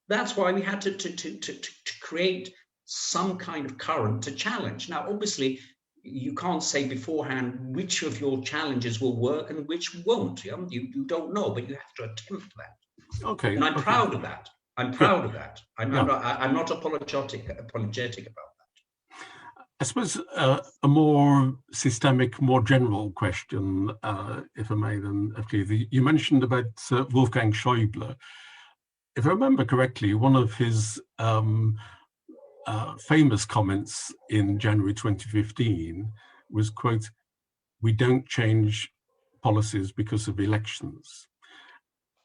That's why we had to create some kind of current to challenge. Now, obviously, you can't say beforehand which of your challenges will work and which won't. You don't know, but you have to attempt that. Okay. And I'm proud of that. I'm proud of that. I'm not apologetic about that. I suppose a more systemic, more general question, if I may, then, you mentioned about Wolfgang Schäuble. If I remember correctly, one of his famous comments in January 2015 was, quote, "We don't change policies because of elections."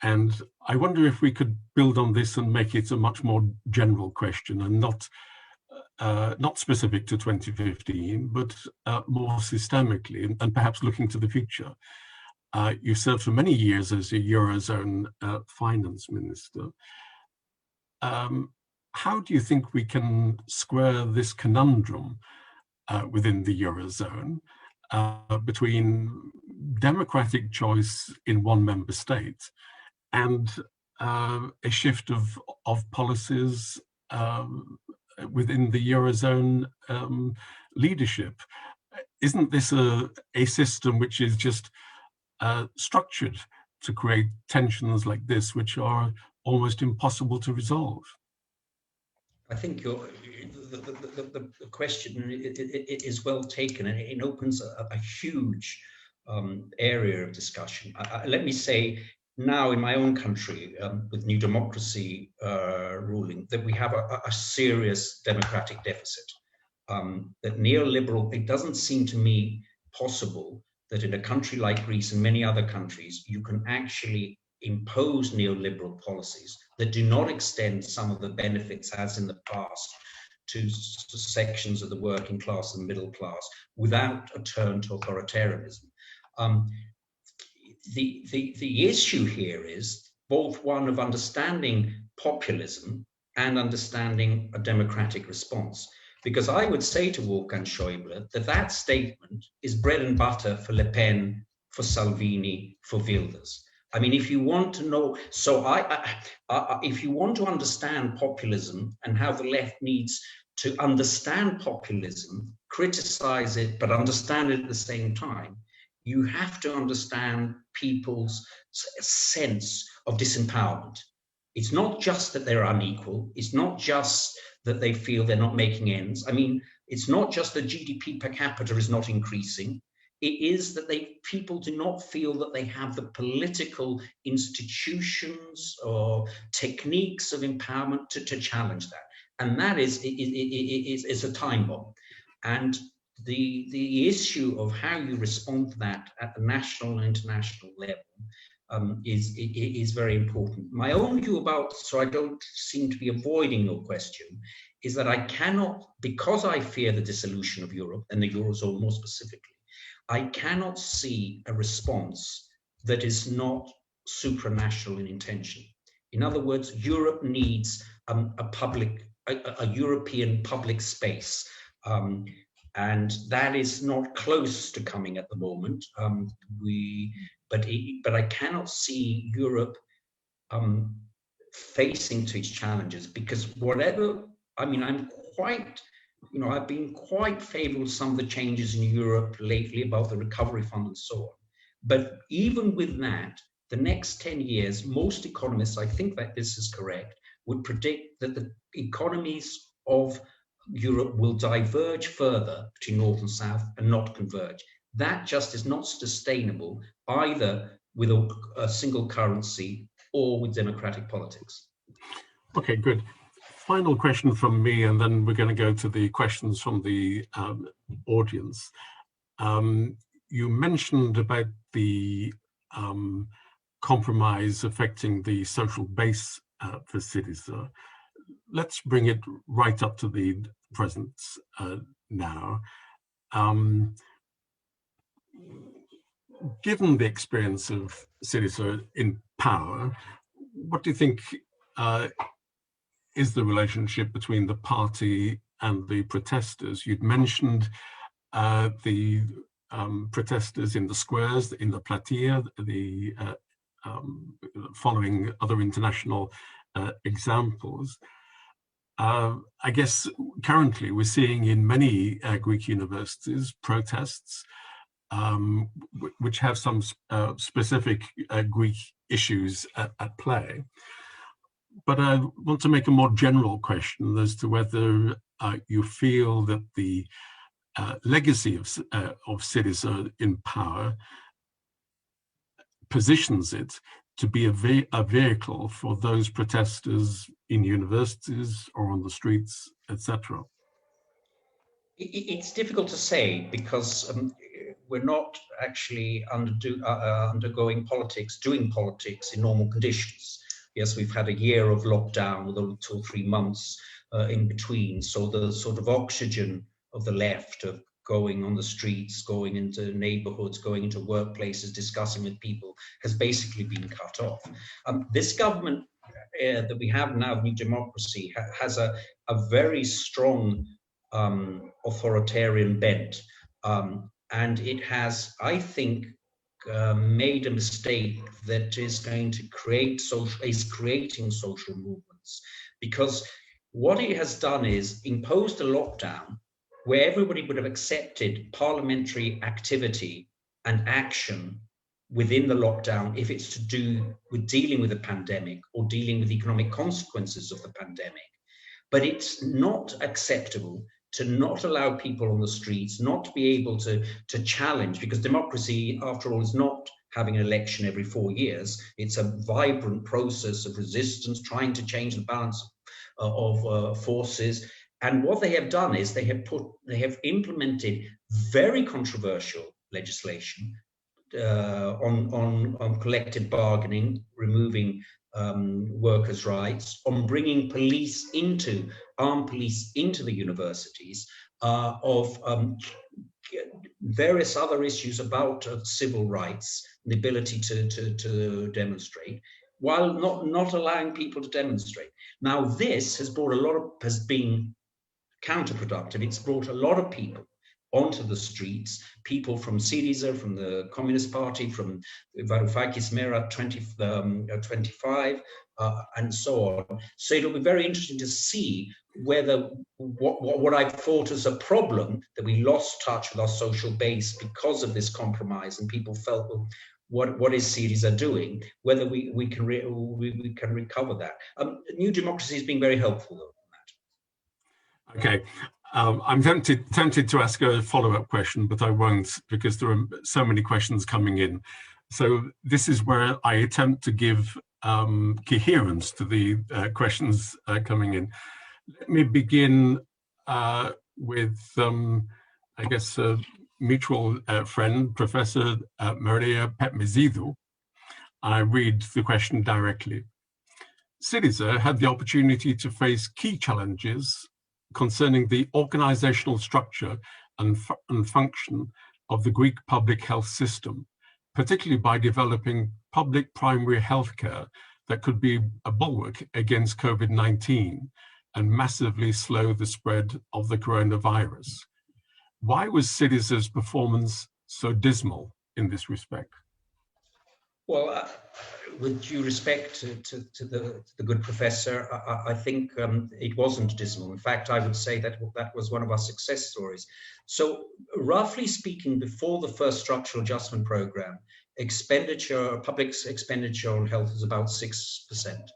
And I wonder if we could build on this and make it a much more general question and not specific to 2015, but more systemically and perhaps looking to the future. You served for many years as a Eurozone finance minister. How do you think we can square this conundrum within the Eurozone between democratic choice in one member state and a shift of policies within the Eurozone leadership? isn't this a system which is just structured to create tensions like this, which are almost impossible to resolve? I think the question is well taken, and it opens a huge area of discussion. Let me say now in my own country, with New Democracy ruling, that we have a serious democratic deficit. That neoliberal, it doesn't seem to me possible that in a country like Greece and many other countries, you can actually impose neoliberal policies that do not extend some of the benefits as in the past to sections of the working class and middle class without a turn to authoritarianism. The issue here is both one of understanding populism and understanding a democratic response. Because I would say to Wolfgang Schäuble that statement is bread and butter for Le Pen, for Salvini, for Wilders. I mean, if you want to know, if you want to understand populism and how the left needs to understand populism, criticize it, but understand it at the same time, you have to understand people's sense of disempowerment. It's not just that they're unequal. It's not just that they feel they're not making ends. I mean, it's not just that GDP per capita is not increasing. It is that people do not feel that they have the political institutions or techniques of empowerment to challenge that. And that is a time bomb. And the issue of how you respond to that at the national and international level is very important. My own view about, so I don't seem to be avoiding your question, is that I cannot, because I fear the dissolution of Europe and the Eurozone more specifically, I cannot see a response that is not supranational in intention. In other words, Europe needs a European public space. And that is not close to coming at the moment. But I cannot see Europe facing to its challenges, because whatever, I mean, I've been quite favorable to some of the changes in Europe lately about the recovery fund and so on. But even with that, the next 10 years, most economists, I think that this is correct, would predict that the economies of Europe will diverge further between North and South and not converge. That just is not sustainable, either with a single currency or with democratic politics. Okay, good. Final question from me, and then we're going to go to the questions from the audience. You mentioned about the compromise affecting the social base for SYRIZA. Let's bring it right up to the present now. Given the experience of SYRIZA in power, what do you think is the relationship between the party and the protesters? You'd mentioned the protesters in the squares, in the platea, following other international examples. I guess currently we're seeing in many Greek universities protests which have some specific Greek issues at play. But I want to make a more general question as to whether you feel that the legacy of SYRIZA in power positions it to be a vehicle for those protesters in universities or on the streets, etc. It's difficult to say, because we're not actually undergoing politics, doing politics in normal conditions. Yes, we've had a year of lockdown with 2 or 3 months in between. So the sort of oxygen of the left, of going on the streets, going into neighborhoods, going into workplaces, discussing with people, has basically been cut off. This government that we have now, New Democracy, has a very strong authoritarian bent. And it has, I think, made a mistake that is going to creating social movements, because what it has done is imposed a lockdown where everybody would have accepted parliamentary activity and action within the lockdown if it's to do with dealing with a pandemic or dealing with economic consequences of the pandemic. But it's not acceptable to not allow people on the streets, not to be able to challenge, because democracy, after all, is not having an election every 4 years. It's a vibrant process of resistance, trying to change the balance of forces. And what they have done is they have implemented very controversial legislation on collective bargaining, removing workers' rights, on bringing armed police into the universities, of various other issues about civil rights, the ability to demonstrate, while not allowing people to demonstrate. Now, this has been counterproductive. It's brought a lot of people onto the streets, people from SYRIZA, from the Communist Party, from Varoufakis Mera 25, and so on. So it'll be very interesting to see whether what I thought as a problem, that we lost touch with our social base because of this compromise, and people felt, well, what is SYRIZA doing? Whether we can recover that. New Democracy has been very helpful though on that. Okay. I'm tempted to ask a follow-up question, but I won't, because there are so many questions coming in. So this is where I attempt to give coherence to the questions coming in. Let me begin with, I guess, a mutual friend, Professor Maria Petmezidou. I read the question directly. SYRIZA had the opportunity to face key challenges concerning the organizational structure and function of the Greek public health system, particularly by developing public primary healthcare that could be a bulwark against COVID-19 and massively slow the spread of the coronavirus. Why was SYRIZA's performance so dismal in this respect? Well, with due respect to the good professor, I think it wasn't dismal. In fact, I would say that was one of our success stories. So roughly speaking, before the first structural adjustment program, public expenditure on health was about 6%.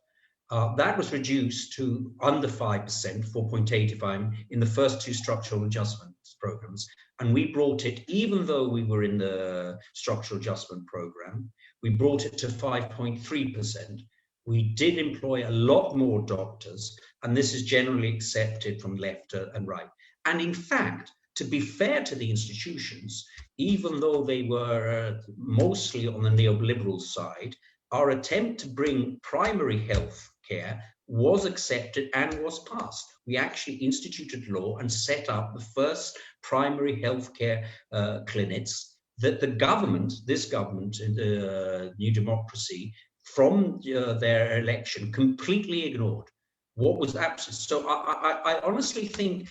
That was reduced to under 5%, 4.8 if I'm in the first two structural adjustment programs. And we brought it, even though we were in the structural adjustment program, we brought it to 5.3%. We did employ a lot more doctors, and this is generally accepted from left and right. And in fact, to be fair to the institutions, even though they were mostly on the neoliberal side, our attempt to bring primary health care was accepted and was passed. We actually instituted law and set up the first primary healthcare clinics that the government, this government, the New Democracy, from their election, completely ignored. What was absolute. So I honestly think,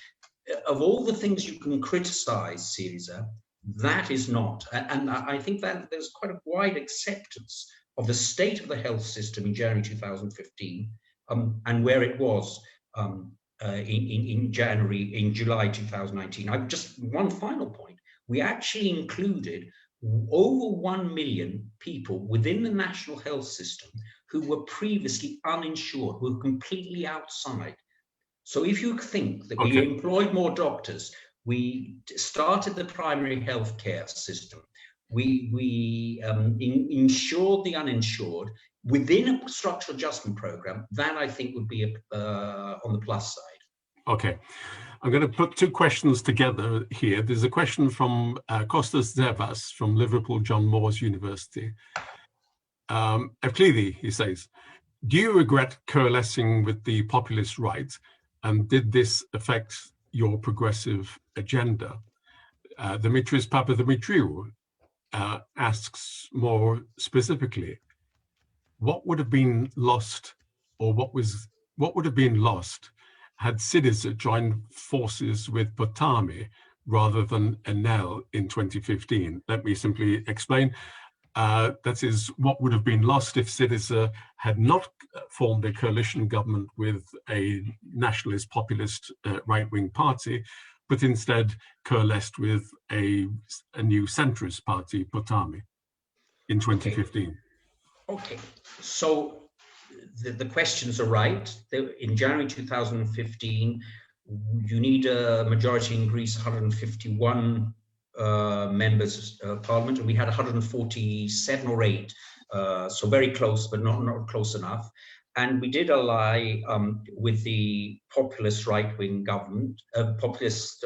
of all the things you can criticize SYRIZA, that is not. And I think that there's quite a wide acceptance of the state of the health system in January 2015, and where it was in July 2019. Just one final point. We actually included over 1 million people within the national health system who were previously uninsured, who were completely outside. So if you think that we employed more doctors, we started the primary health care system, we insured the uninsured within a structural adjustment program, that I think would be on the plus side. Okay. I'm going to put two questions together here. There's a question from Kostas Zevas from Liverpool John Moores University. Euclid, he says, do you regret coalescing with the populist right, and did this affect your progressive agenda? Dimitris Papadimitriou asks more specifically, what would have been lost, or what would have been lost had SYRIZA joined forces with Potami rather than Enel in 2015? Let me simply explain. That is, what would have been lost if SYRIZA had not formed a coalition government with a nationalist populist right-wing party? but instead coalesced with a new centrist party, Potami, in 2015. Okay, so the questions are right. In January 2015, you need a majority in Greece, 151 members of parliament, and we had 147 or 8, so very close, but not close enough. And we did ally with the populist right-wing government, populist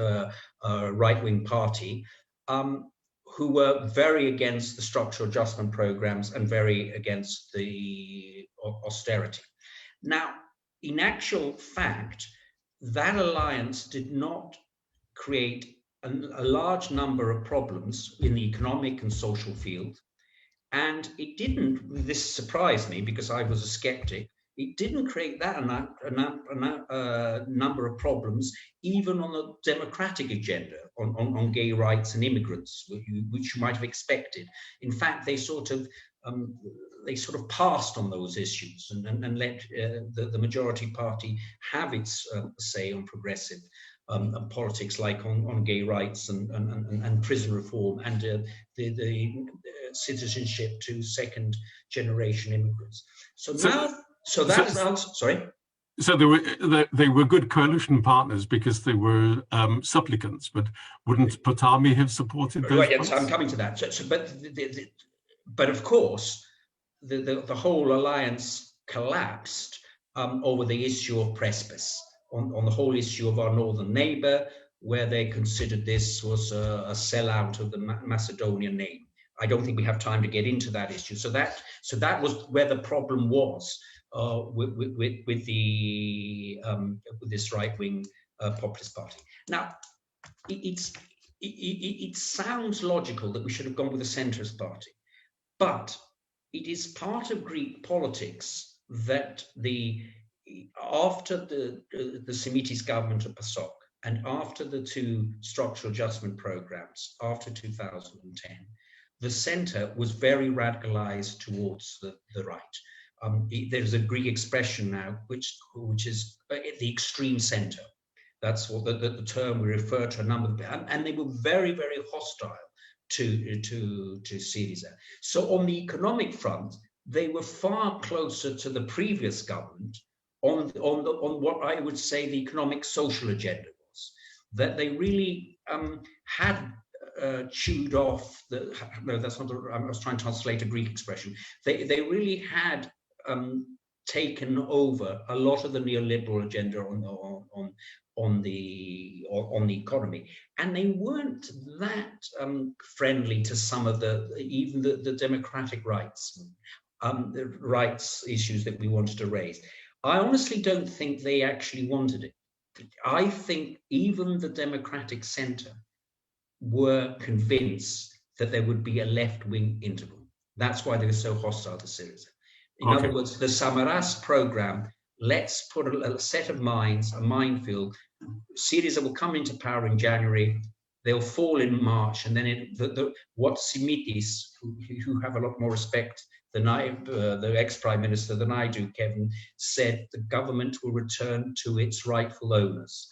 right-wing party, who were very against the structural adjustment programs and very against the austerity. Now, in actual fact, that alliance did not create a large number of problems in the economic and social field. And it didn't, this surprised me because I was a skeptic, it didn't create that number of problems, even on the democratic agenda, on gay rights and immigrants, which you might have expected. In fact, they sort of passed on those issues and let the majority party have its say on progressive politics, like on gay rights and prison reform and the citizenship to second generation immigrants. So they were good coalition partners because they were supplicants, but wouldn't Potami have supported those? Right, yes, I'm coming to that. But of course, the whole alliance collapsed over the issue of Prespes, on the whole issue of our northern neighbor, where they considered this was a sellout of the Macedonian name. I don't think we have time to get into that issue. So that was where the problem was with this right-wing populist party. Now, it sounds logical that we should have gone with a centrist party, but it is part of Greek politics that after the Simitis government of PASOK and after the 2 structural adjustment programs after 2010, the center was very radicalized towards the right. There's a Greek expression now, which is the extreme center. That's what the term we refer to a number of, and they were very, very hostile to SYRIZA. So on the economic front, they were far closer to the previous government on what I would say the economic social agenda was. That they really had chewed off no, that's not I was trying to translate a Greek expression. They really had taken over a lot of the neoliberal agenda on the economy, and they weren't that friendly to some of even the democratic rights, the rights issues that we wanted to raise. I honestly don't think they actually wanted it. I think even the democratic center were convinced that there would be a left-wing interval. That's why they were so hostile to SYRIZA. In other words, the Samaras program, let's put a set of minds, a minefield. SYRIZA will come into power in January, they'll fall in March, and then what Simitis, who have a lot more respect than the ex-prime minister than I do, Kevin, said the government will return to its rightful owners,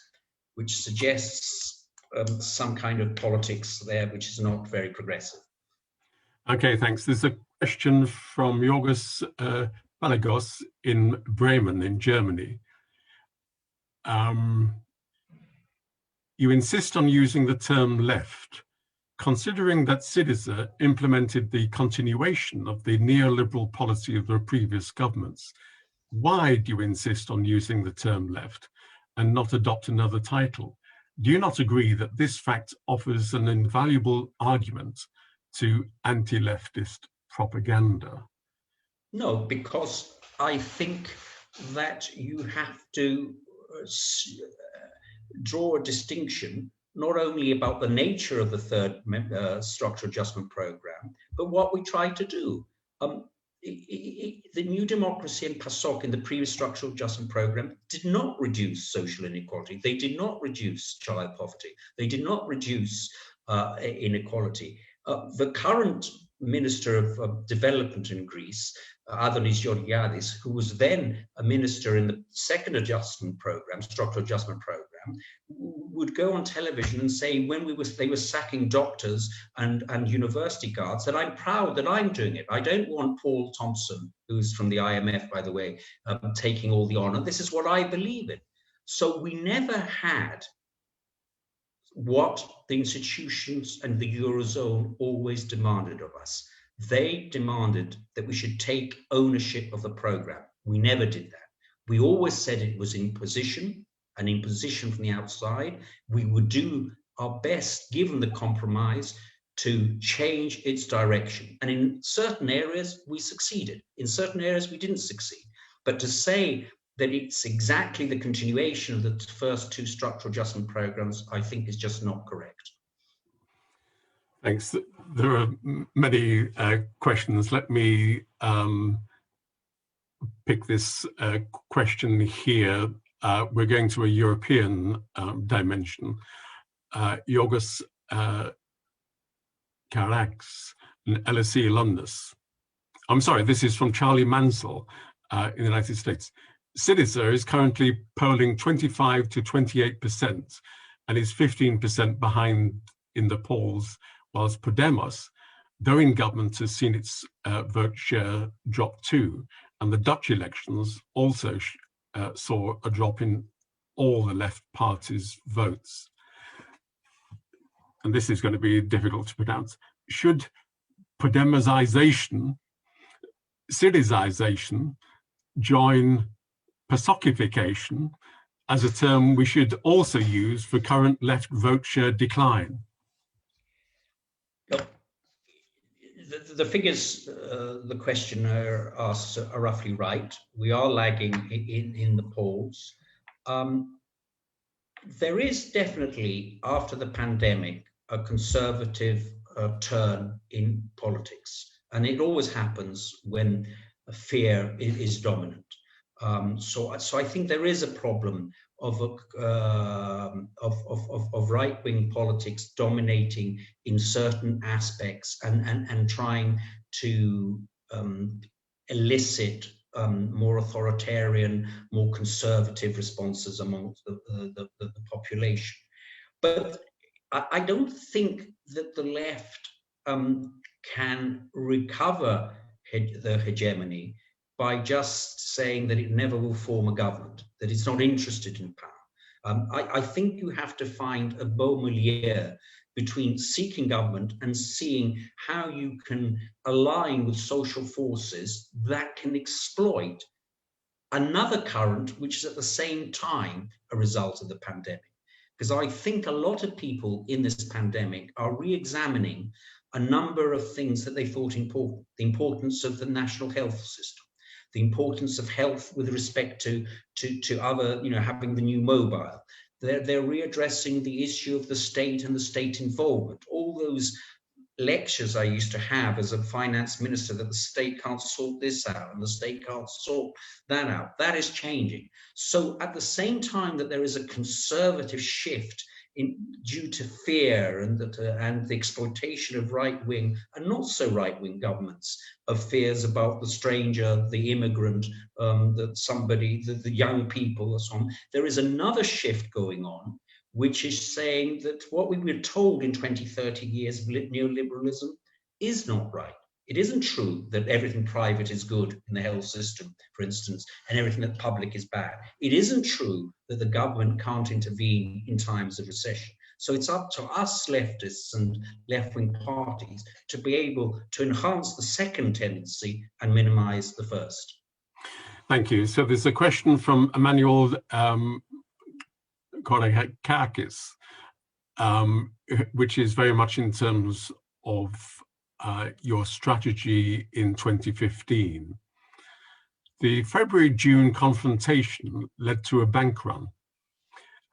which suggests some kind of politics there, which is not very progressive. Okay, thanks. There's a question from Yorgos Palagos in Bremen, in Germany. You insist on using the term left, considering that SYRIZA implemented the continuation of the neoliberal policy of the previous governments. Why do you insist on using the term left and not adopt another title? Do you not agree that this fact offers an invaluable argument to anti-leftist propaganda? No, because I think that you have to draw a distinction not only about the nature of the third structural adjustment program, but what we tried to do. The New Democracy and PASOK in the previous structural adjustment program did not reduce social inequality. They did not reduce child poverty. They did not reduce inequality. The current Minister of Development in Greece, Adonis Georgiadis, who was then a minister in the second adjustment program, structural adjustment program, would go on television and say when they were sacking doctors and university guards, that I'm proud that I'm doing it. I don't want Paul Thompson, who's from the IMF, by the way, taking all the honor. This is what I believe in. So we never had what the institutions and the Eurozone always demanded of us. They demanded that we should take ownership of the program. We never did that. We always said it was imposition, an imposition from the outside. We would do our best, given the compromise, to change its direction. And in certain areas, we succeeded. In certain areas, we didn't succeed. But to say that it's exactly the continuation of the first two structural adjustment programs, I think is just not correct. Thanks. There are many questions. Let me pick this question here. We're going to a European dimension. Yorgos Karax, LSE Alumnus. I'm sorry, this is from Charlie Mansell in the United States. SYRIZA is currently polling 25 to 28% and is 15% behind in the polls, whilst Podemos, though in government, has seen its vote share drop too. And the Dutch elections also saw a drop in all the left parties' votes. And this is going to be difficult to pronounce. Should Podemosization, Syrizization, join PASOKification as a term we should also use for current left vote share decline? The figures the questioner asks are roughly right. We are lagging in the polls. There is definitely, after the pandemic, a conservative turn in politics. And it always happens when fear is dominant. So I think there is a problem of right-wing politics dominating in certain aspects and trying to elicit more authoritarian, more conservative responses amongst the population. But I don't think that the left can recover the hegemony by just saying that it never will form a government, that it's not interested in power. I think you have to find a beau milieu between seeking government and seeing how you can align with social forces that can exploit another current, which is at the same time a result of the pandemic. Because I think a lot of people in this pandemic are re-examining a number of things that they thought important. The importance of the national health system, the importance of health with respect to other, having the new mobile. They're readdressing the issue of the state and the state involvement. All those lectures I used to have as a finance minister, that the state can't sort this out and the state can't sort that out, that is changing. So at the same time that there is a conservative shift due to fear and the exploitation of right-wing and not so right-wing governments of fears about the stranger, the immigrant, the young people and so on, there is another shift going on, which is saying that what we were told in 20, 30 years of neoliberalism is not right. It isn't true that everything private is good in the health system, for instance, and everything that public is bad. It isn't true that the government can't intervene in times of recession. So it's up to us leftists and left-wing parties to be able to enhance the second tendency and minimize the first. Thank you. So there's a question from Emmanuel Korakakis, which is very much in terms of your strategy in 2015. The February-June confrontation led to a bank run.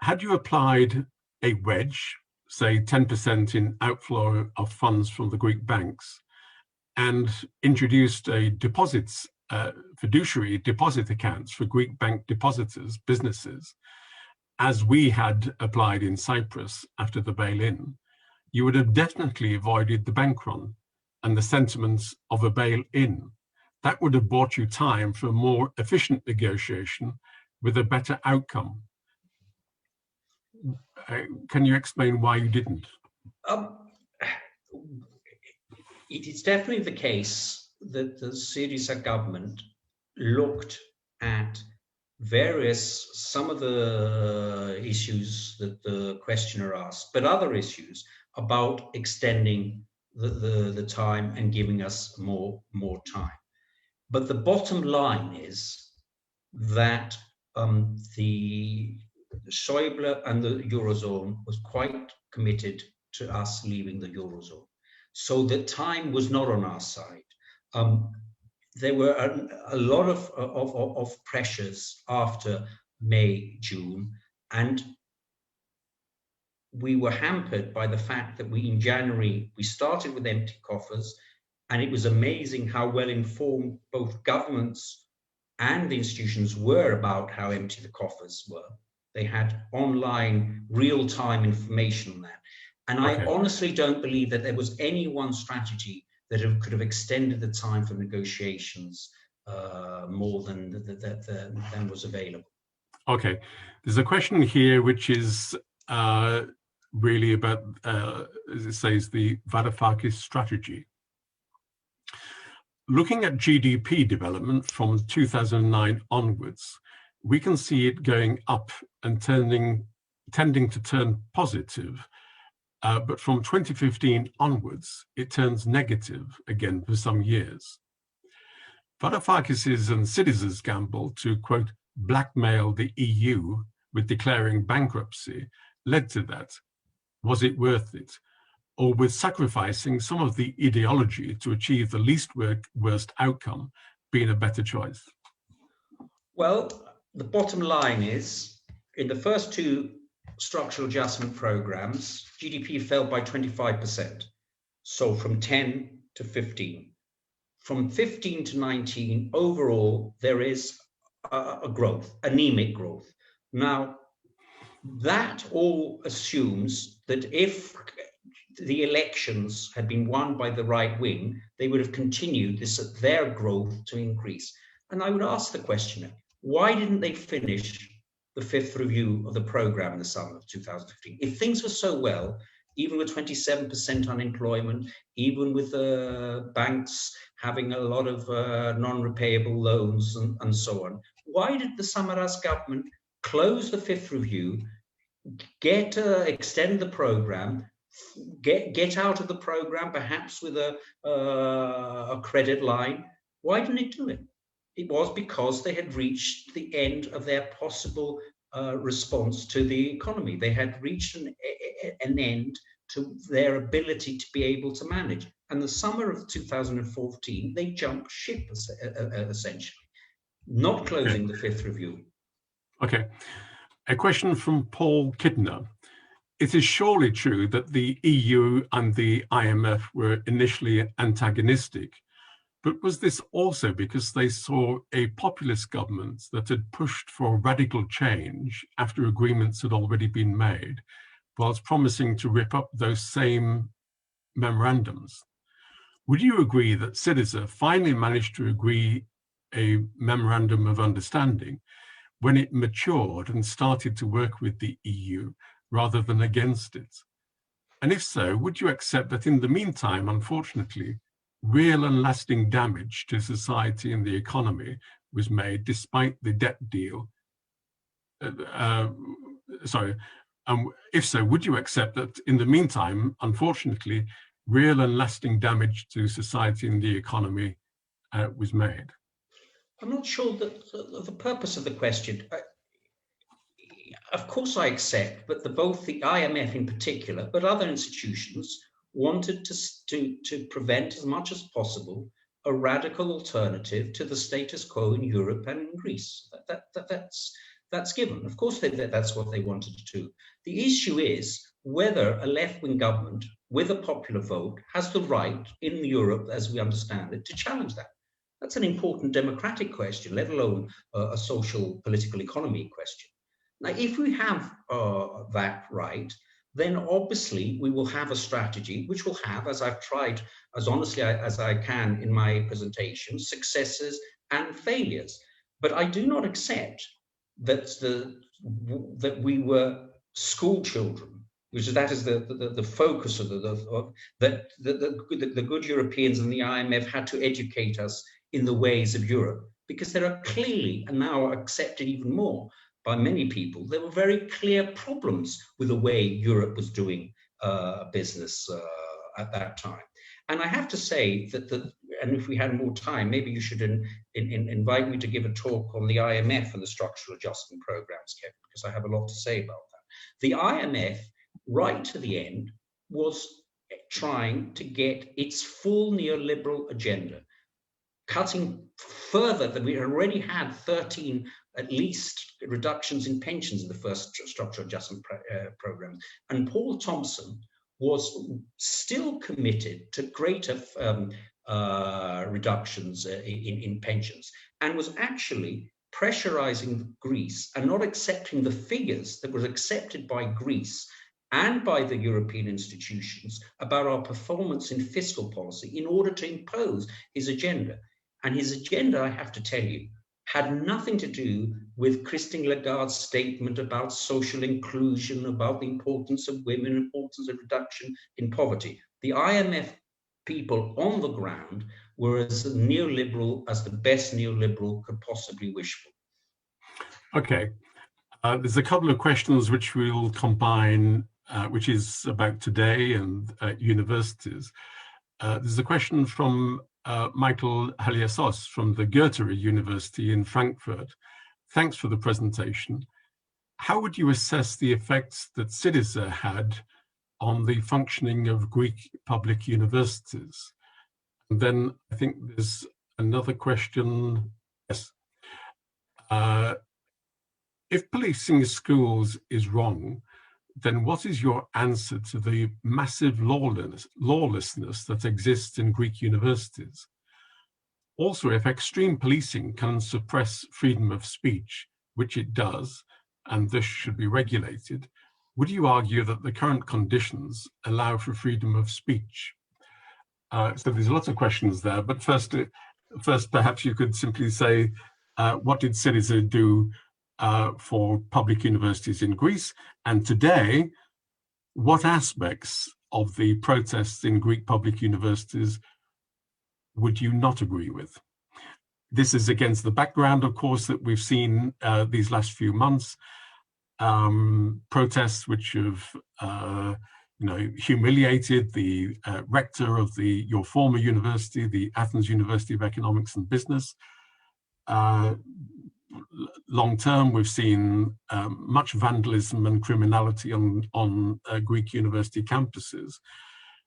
Had you applied a wedge, say 10% in outflow of funds from the Greek banks, and introduced a fiduciary deposit accounts for Greek bank depositors, businesses, as we had applied in Cyprus after the bail-in, you would have definitely avoided the bank run and the sentiments of a bail-in. That would have bought you time for a more efficient negotiation with a better outcome. can you explain why you didn't? It is definitely the case that the SYRIZA government looked at some of the issues that the questioner asked, but other issues about extending the time and giving us more time. But the bottom line is that the Schäuble and the Eurozone was quite committed to us leaving the Eurozone. So the time was not on our side. There were a lot of pressures after May, June, and we were hampered by the fact that in January, we started with empty coffers, and it was amazing how well informed both governments and the institutions were about how empty the coffers were. They had online, real-time information on that. And okay. I honestly don't believe that there was any one strategy that could have extended the time for negotiations more than was available. Okay, there's a question here which is really about, as it says, the Varoufakis strategy. Looking at GDP development from 2009 onwards, we can see it going up and tending to turn positive. But from 2015 onwards, it turns negative again for some years. Varoufakis' and Syriza's gamble to, quote, blackmail the EU with declaring bankruptcy led to that. Was it worth it? Or with sacrificing some of the ideology to achieve the least worst outcome being a better choice? Well, the bottom line is, in the first two structural adjustment programs, GDP fell by 25%. So from 10 to 15. From 15 to 19, overall, there is a growth, anemic growth. Now, that all assumes that if the elections had been won by the right wing, they would have continued their growth to increase. And I would ask the questioner, why didn't they finish the fifth review of the program in the summer of 2015? If things were so well, even with 27% unemployment, even with banks having a lot of non-repayable loans and so on, why did the Samaras government close the fifth review, extend the program, get out of the program, perhaps with a credit line? Why didn't it do it? It was because they had reached the end of their possible response to the economy. They had reached an end to their ability to be able to manage. And the summer of 2014, they jumped ship, essentially, not closing the fifth review. Okay. A question from Paul Kidner. It is surely true that the EU and the IMF were initially antagonistic, but was this also because they saw a populist government that had pushed for radical change after agreements had already been made, whilst promising to rip up those same memorandums? Would you agree that Syriza finally managed to agree a memorandum of understanding when it matured and started to work with the EU rather than against it? And if so, would you accept that in the meantime, unfortunately, real and lasting damage to society and the economy was made despite the debt deal? If so, would you accept that in the meantime, unfortunately, real and lasting damage to society and the economy was made? I'm not sure that the purpose of the question. Of course I accept, but both the IMF in particular, but other institutions wanted to prevent as much as possible a radical alternative to the status quo in Europe and in Greece. That's given. Of course that's what they wanted to do. The issue is whether a left-wing government with a popular vote has the right in Europe, as we understand it, to challenge that. That's an important democratic question, let alone a social, political economy question. Now, if we have that right, then obviously we will have a strategy which will have, as I've tried as honestly as I can in my presentation, successes and failures. But I do not accept that we were school children, which is the focus of the good Europeans and the IMF had to educate us in the ways of Europe, because there are clearly, and now accepted even more by many people, there were very clear problems with the way Europe was doing business at that time. And I have to say that, and if we had more time, maybe you should invite me to give a talk on the IMF and the structural adjustment programs, Kevin, because I have a lot to say about that. The IMF, right to the end, was trying to get its full neoliberal agenda, cutting further than we already had 13 at least reductions in pensions in the first structural adjustment program. And Paul Thompson was still committed to greater reductions in pensions, and was actually pressurizing Greece and not accepting the figures that were accepted by Greece and by the European institutions about our performance in fiscal policy in order to impose his agenda. And his agenda, I have to tell you, had nothing to do with Christine Lagarde's statement about social inclusion, about the importance of women, importance of reduction in poverty. The IMF people on the ground were as neoliberal as the best neoliberal could possibly wish for. Okay. There's a couple of questions which we'll combine, which is about today and universities. There's a question from Michael Haliassos from the Goethe University in Frankfurt. Thanks for the presentation. How would you assess the effects that SYRIZA had on the functioning of Greek public universities? And then I think there's another question. Yes. If policing schools is wrong, then what is your answer to the massive lawlessness that exists in Greek universities? Also, if extreme policing can suppress freedom of speech, which it does, and this should be regulated, would you argue that the current conditions allow for freedom of speech? So there's lots of questions there, but first perhaps you could simply say, what did SYRIZA do for public universities in Greece? And today, what aspects of the protests in Greek public universities would you not agree with? This is against the background, of course, that we've seen these last few months, protests which have humiliated the rector of your former university, the Athens University of Economics and Business. Long term, we've seen much vandalism and criminality on Greek university campuses.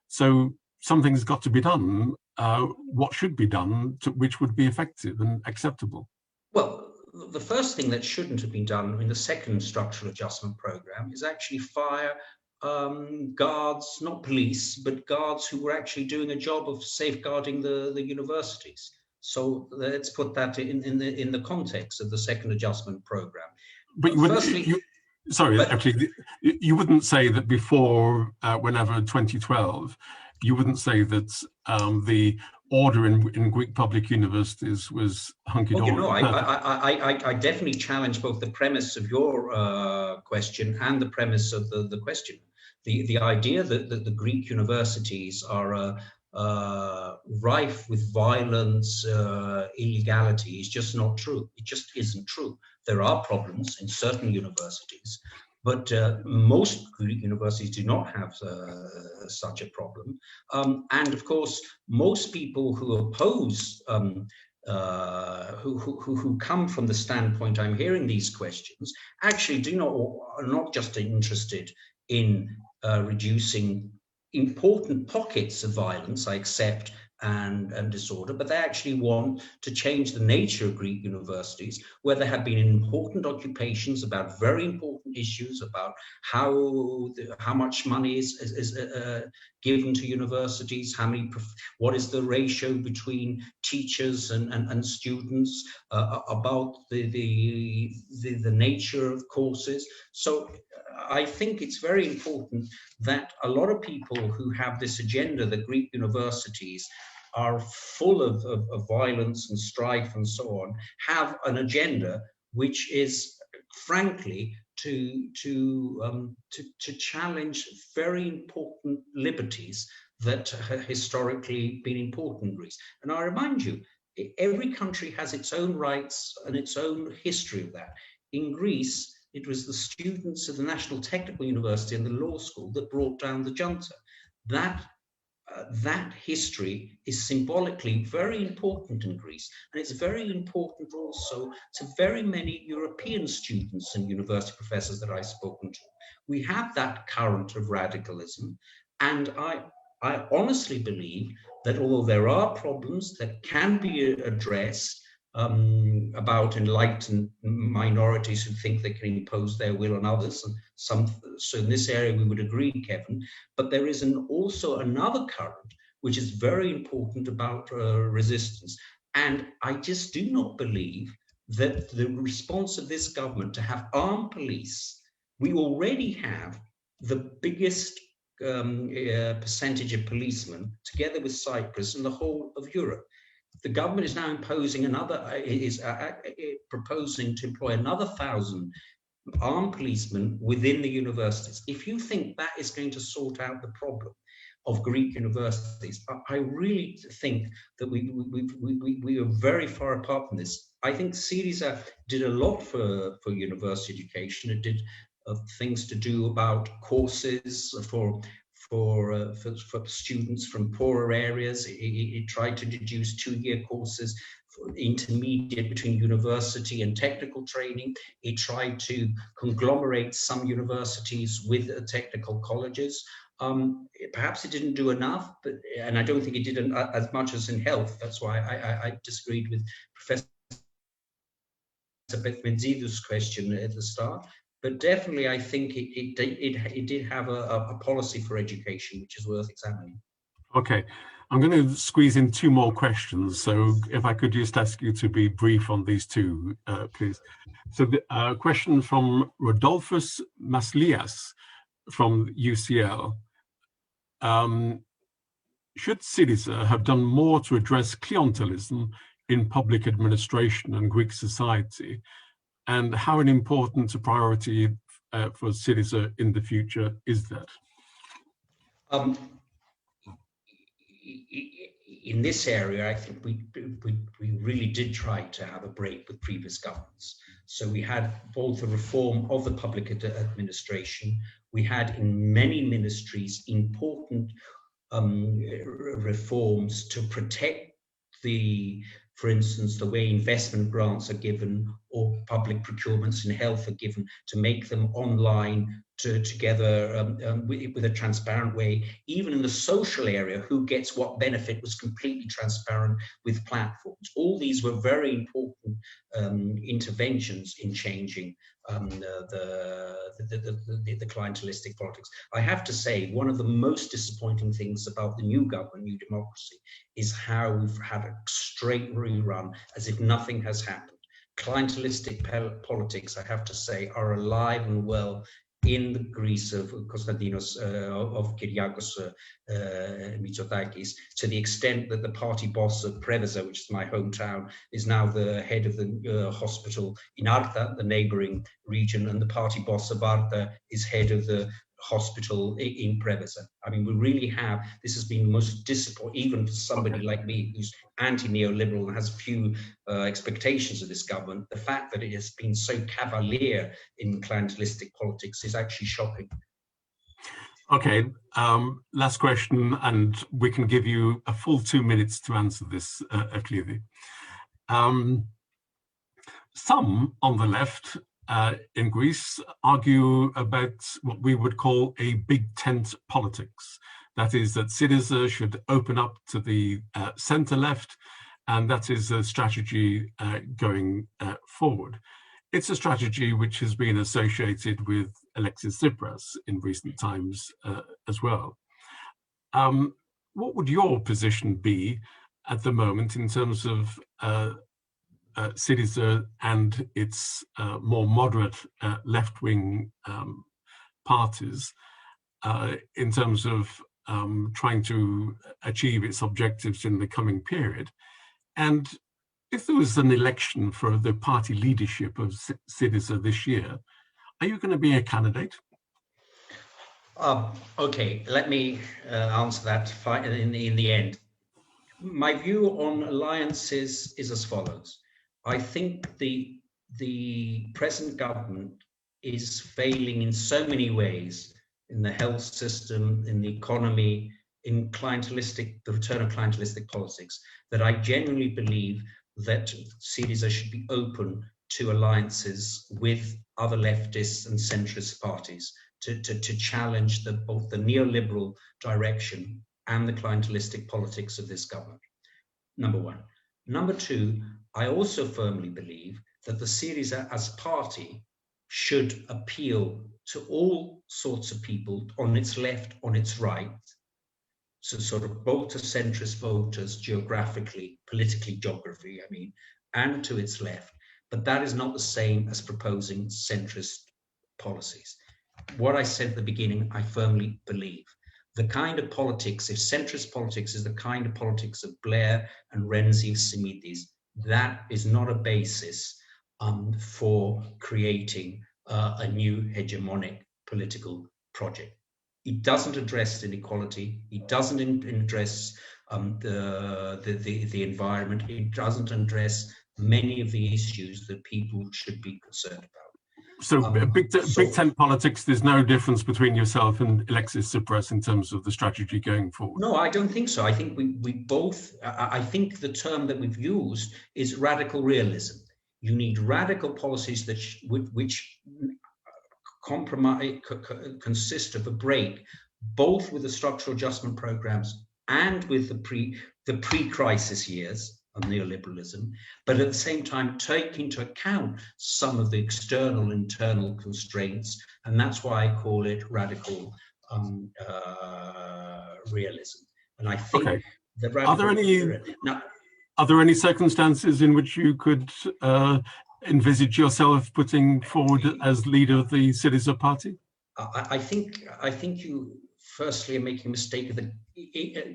So something's got to be done. What should be done which would be effective and acceptable? Well, the first thing that shouldn't have been done in the second structural adjustment program is actually fire guards, not police, but guards who were actually doing a job of safeguarding the universities. So let's put that in the context of the second adjustment program. But you wouldn't say that before, whenever 2012, you wouldn't say that the order in Greek public universities was hunky-dory. I definitely challenge both the premise of your question and the premise of the question. The idea that the Greek universities are rife with violence, illegality is just not true. It just isn't true. There are problems in certain universities, but most Greek universities do not have such a problem. And of course, most people who oppose, who come from the standpoint I'm hearing these questions, actually are not just interested in reducing important pockets of violence, I accept, and disorder, but they actually want to change the nature of Greek universities, where there have been important occupations about very important issues about how much money is given to universities, what is the ratio between teachers and students, about the nature of courses. So I think it's very important that a lot of people who have this agenda that Greek universities are full of violence and strife and so on, have an agenda which is, frankly, to challenge very important liberties that have historically been important in Greece. And I remind you, every country has its own rights and its own history of that. In Greece, it was the students of the National Technical University and the law school that brought down the junta. That history is symbolically very important in Greece, and it's very important also to very many European students and university professors that I've spoken to. We have that current of radicalism, and I honestly believe that although there are problems that can be addressed about enlightened minorities who think they can impose their will on others, and so in this area we would agree, Kevin, but there is also another current which is very important about resistance. And I just do not believe that the response of this government to have armed police, we already have the biggest percentage of policemen, together with Cyprus, in the whole of Europe. The government is now proposing to employ another 1,000 armed policemen within the universities. If you think that is going to sort out the problem of Greek universities, I really think that we are very far apart from this. I think SYRIZA did a lot for university education. It did things to do about courses for students from poorer areas. It tried to introduce 2-year courses for intermediate between university and technical training. It tried to conglomerate some universities with technical colleges. Perhaps it didn't do enough, and I don't think it did as much as in health. That's why I disagreed with Professor Betmenziou's question at the start. But definitely, I think it did have a policy for education, which is worth examining. Okay, I'm going to squeeze in 2 more questions. So if I could just ask you to be brief on these 2, please. So the question from Rodolphus Maslias from UCL. Should SYRIZA have done more to address clientelism in public administration and Greek society? And how an important priority for SYRIZA in the future is that? In this area, I think we really did try to have a break with previous governments. So we had both a reform of the public administration. We had in many ministries important reforms to protect for instance, the way investment grants are given or public procurements in health are given, to make them online together with a transparent way. Even in the social area, who gets what benefit was completely transparent with platforms. All these were very important interventions in changing the clientelistic politics. I have to say, one of the most disappointing things about the new government, New Democracy, is how we've had a straight rerun as if nothing has happened. Clientelistic politics, I have to say, are alive and well in the Greece of Konstantinos, of Kyriakos Mitsotakis, to the extent that the party boss of Preveza, which is my hometown, is now the head of the hospital in Arta, the neighboring region, and the party boss of Arta is head of the hospital in Preveza. I mean, we really have, this has been most disappointing, even for somebody like me who's anti-neoliberal and has few expectations of this government. The fact that it has been so cavalier in clientelistic politics is actually shocking. Okay, last question, and we can give you a full 2 minutes to answer this, Euclid. Some on the left in Greece argue about what we would call a big tent politics. That is, that SYRIZA should open up to the centre left, and that is a strategy going forward. It's a strategy which has been associated with Alexis Tsipras in recent times as well. What would your position be at the moment in terms of SYRIZA and its more moderate left-wing parties in terms of trying to achieve its objectives in the coming period? And if there was an election for the party leadership of SYRIZA this year, Are you going to be a candidate? Okay, let me answer that in the end. My view on alliances is as follows. I think the present government is failing in so many ways, in the health system, in the economy, in the return of clientelistic politics, that I genuinely believe that SYRIZA should be open to alliances with other leftists and centrist parties to challenge both the neoliberal direction and the clientelistic politics of this government. Number one. Number two, I also firmly believe that the SYRIZA as party should appeal to all sorts of people on its left, on its right, so sort of both to centrist voters geographically, politically, geography, I mean, and to its left. But that is not the same as proposing centrist policies. What I said at the beginning, I firmly believe. The kind of politics, if centrist politics is the kind of politics of Blair and Renzi Simidis, that is not a basis for creating a new hegemonic political project. It doesn't address inequality. It doesn't address the environment. It doesn't address many of the issues that people should be concerned about. So big tent politics, there's no difference between yourself and Alexis Tsipras in terms of the strategy going forward? No, I don't think so. I think we both, I think the term that we've used is radical realism. You need radical policies that which compromise, consist of a break, both with the structural adjustment programs and with the pre-crisis years of neoliberalism, but at the same time take into account some of the external, internal constraints, and that's why I call it radical realism. And I think the radical are there any circumstances in which you could envisage yourself putting forward as leader of the SYRIZA party? I think you firstly are making a mistake of the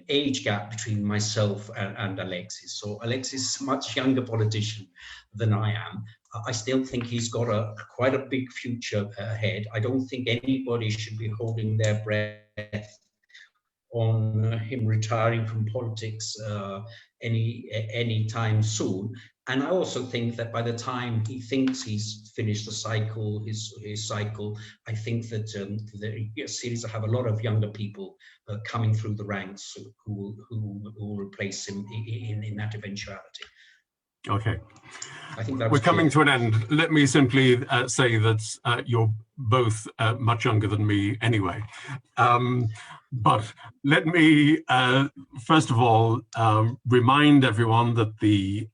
age gap between myself and Alexis. So Alexis is a much younger politician than I am. I still think he's got quite a big future ahead. I don't think anybody should be holding their breath on him retiring from politics any time soon. And I also think that by the time he thinks he's finished the cycle, his cycle, I think that SYRIZA have a lot of younger people coming through the ranks who will replace him in that eventuality. Okay. I think that we're coming to an end. Let me simply say that you're both much younger than me anyway. But let me, first of all, remind everyone that the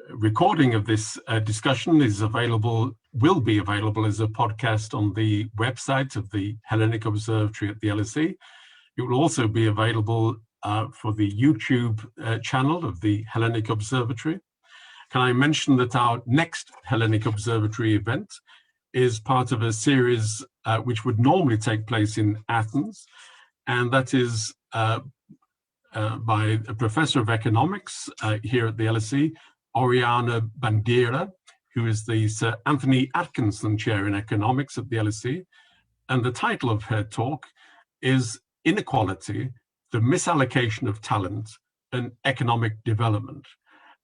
recording of this discussion will be available as a podcast on the website of the Hellenic Observatory at the LSE. It will also be available for the YouTube channel of the Hellenic Observatory. Can I mention that our next Hellenic Observatory event is part of a series which would normally take place in Athens, and that is by a professor of economics here at the LSE, Oriana Bandiera, who is the Sir Anthony Atkinson Chair in Economics at the LSE. And the title of her talk is Inequality, the Misallocation of Talent and Economic Development.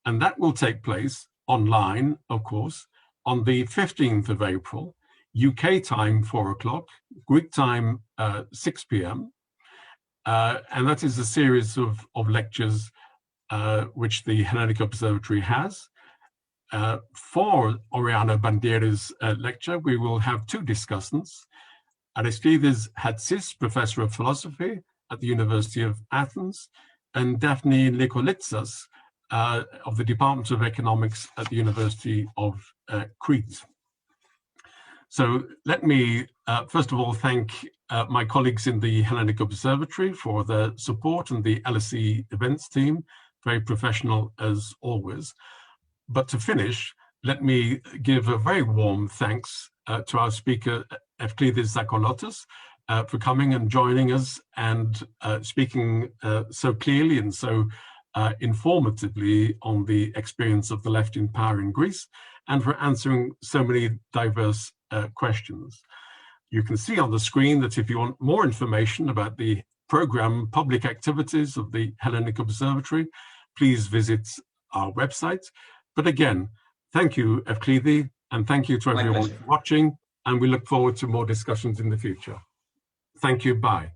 And that will take place online, of course, on the 15th of April, UK time 4 o'clock, Greek time 6 p.m. And that is a series of lectures which the Hellenic Observatory has. For Oriana Bandiera's lecture, we will have two discussants. Aristides Hatsis, Professor of Philosophy at the University of Athens, and Daphne Nikolitsas of the Department of Economics at the University of Crete. So let me, first of all, thank my colleagues in the Hellenic Observatory for their support, and the LSE events team, very professional as always. But to finish, let me give a very warm thanks to our speaker, Euclid Tsakalotos, for coming and joining us and speaking so clearly and so informatively on the experience of the left in power in Greece. and for answering so many diverse questions. You can see on the screen that if you want more information about the program public activities of the Hellenic Observatory, please visit our website. But again, thank you, Euclid, and thank you to everyone for watching, and we look forward to more discussions in the future. Thank you, bye.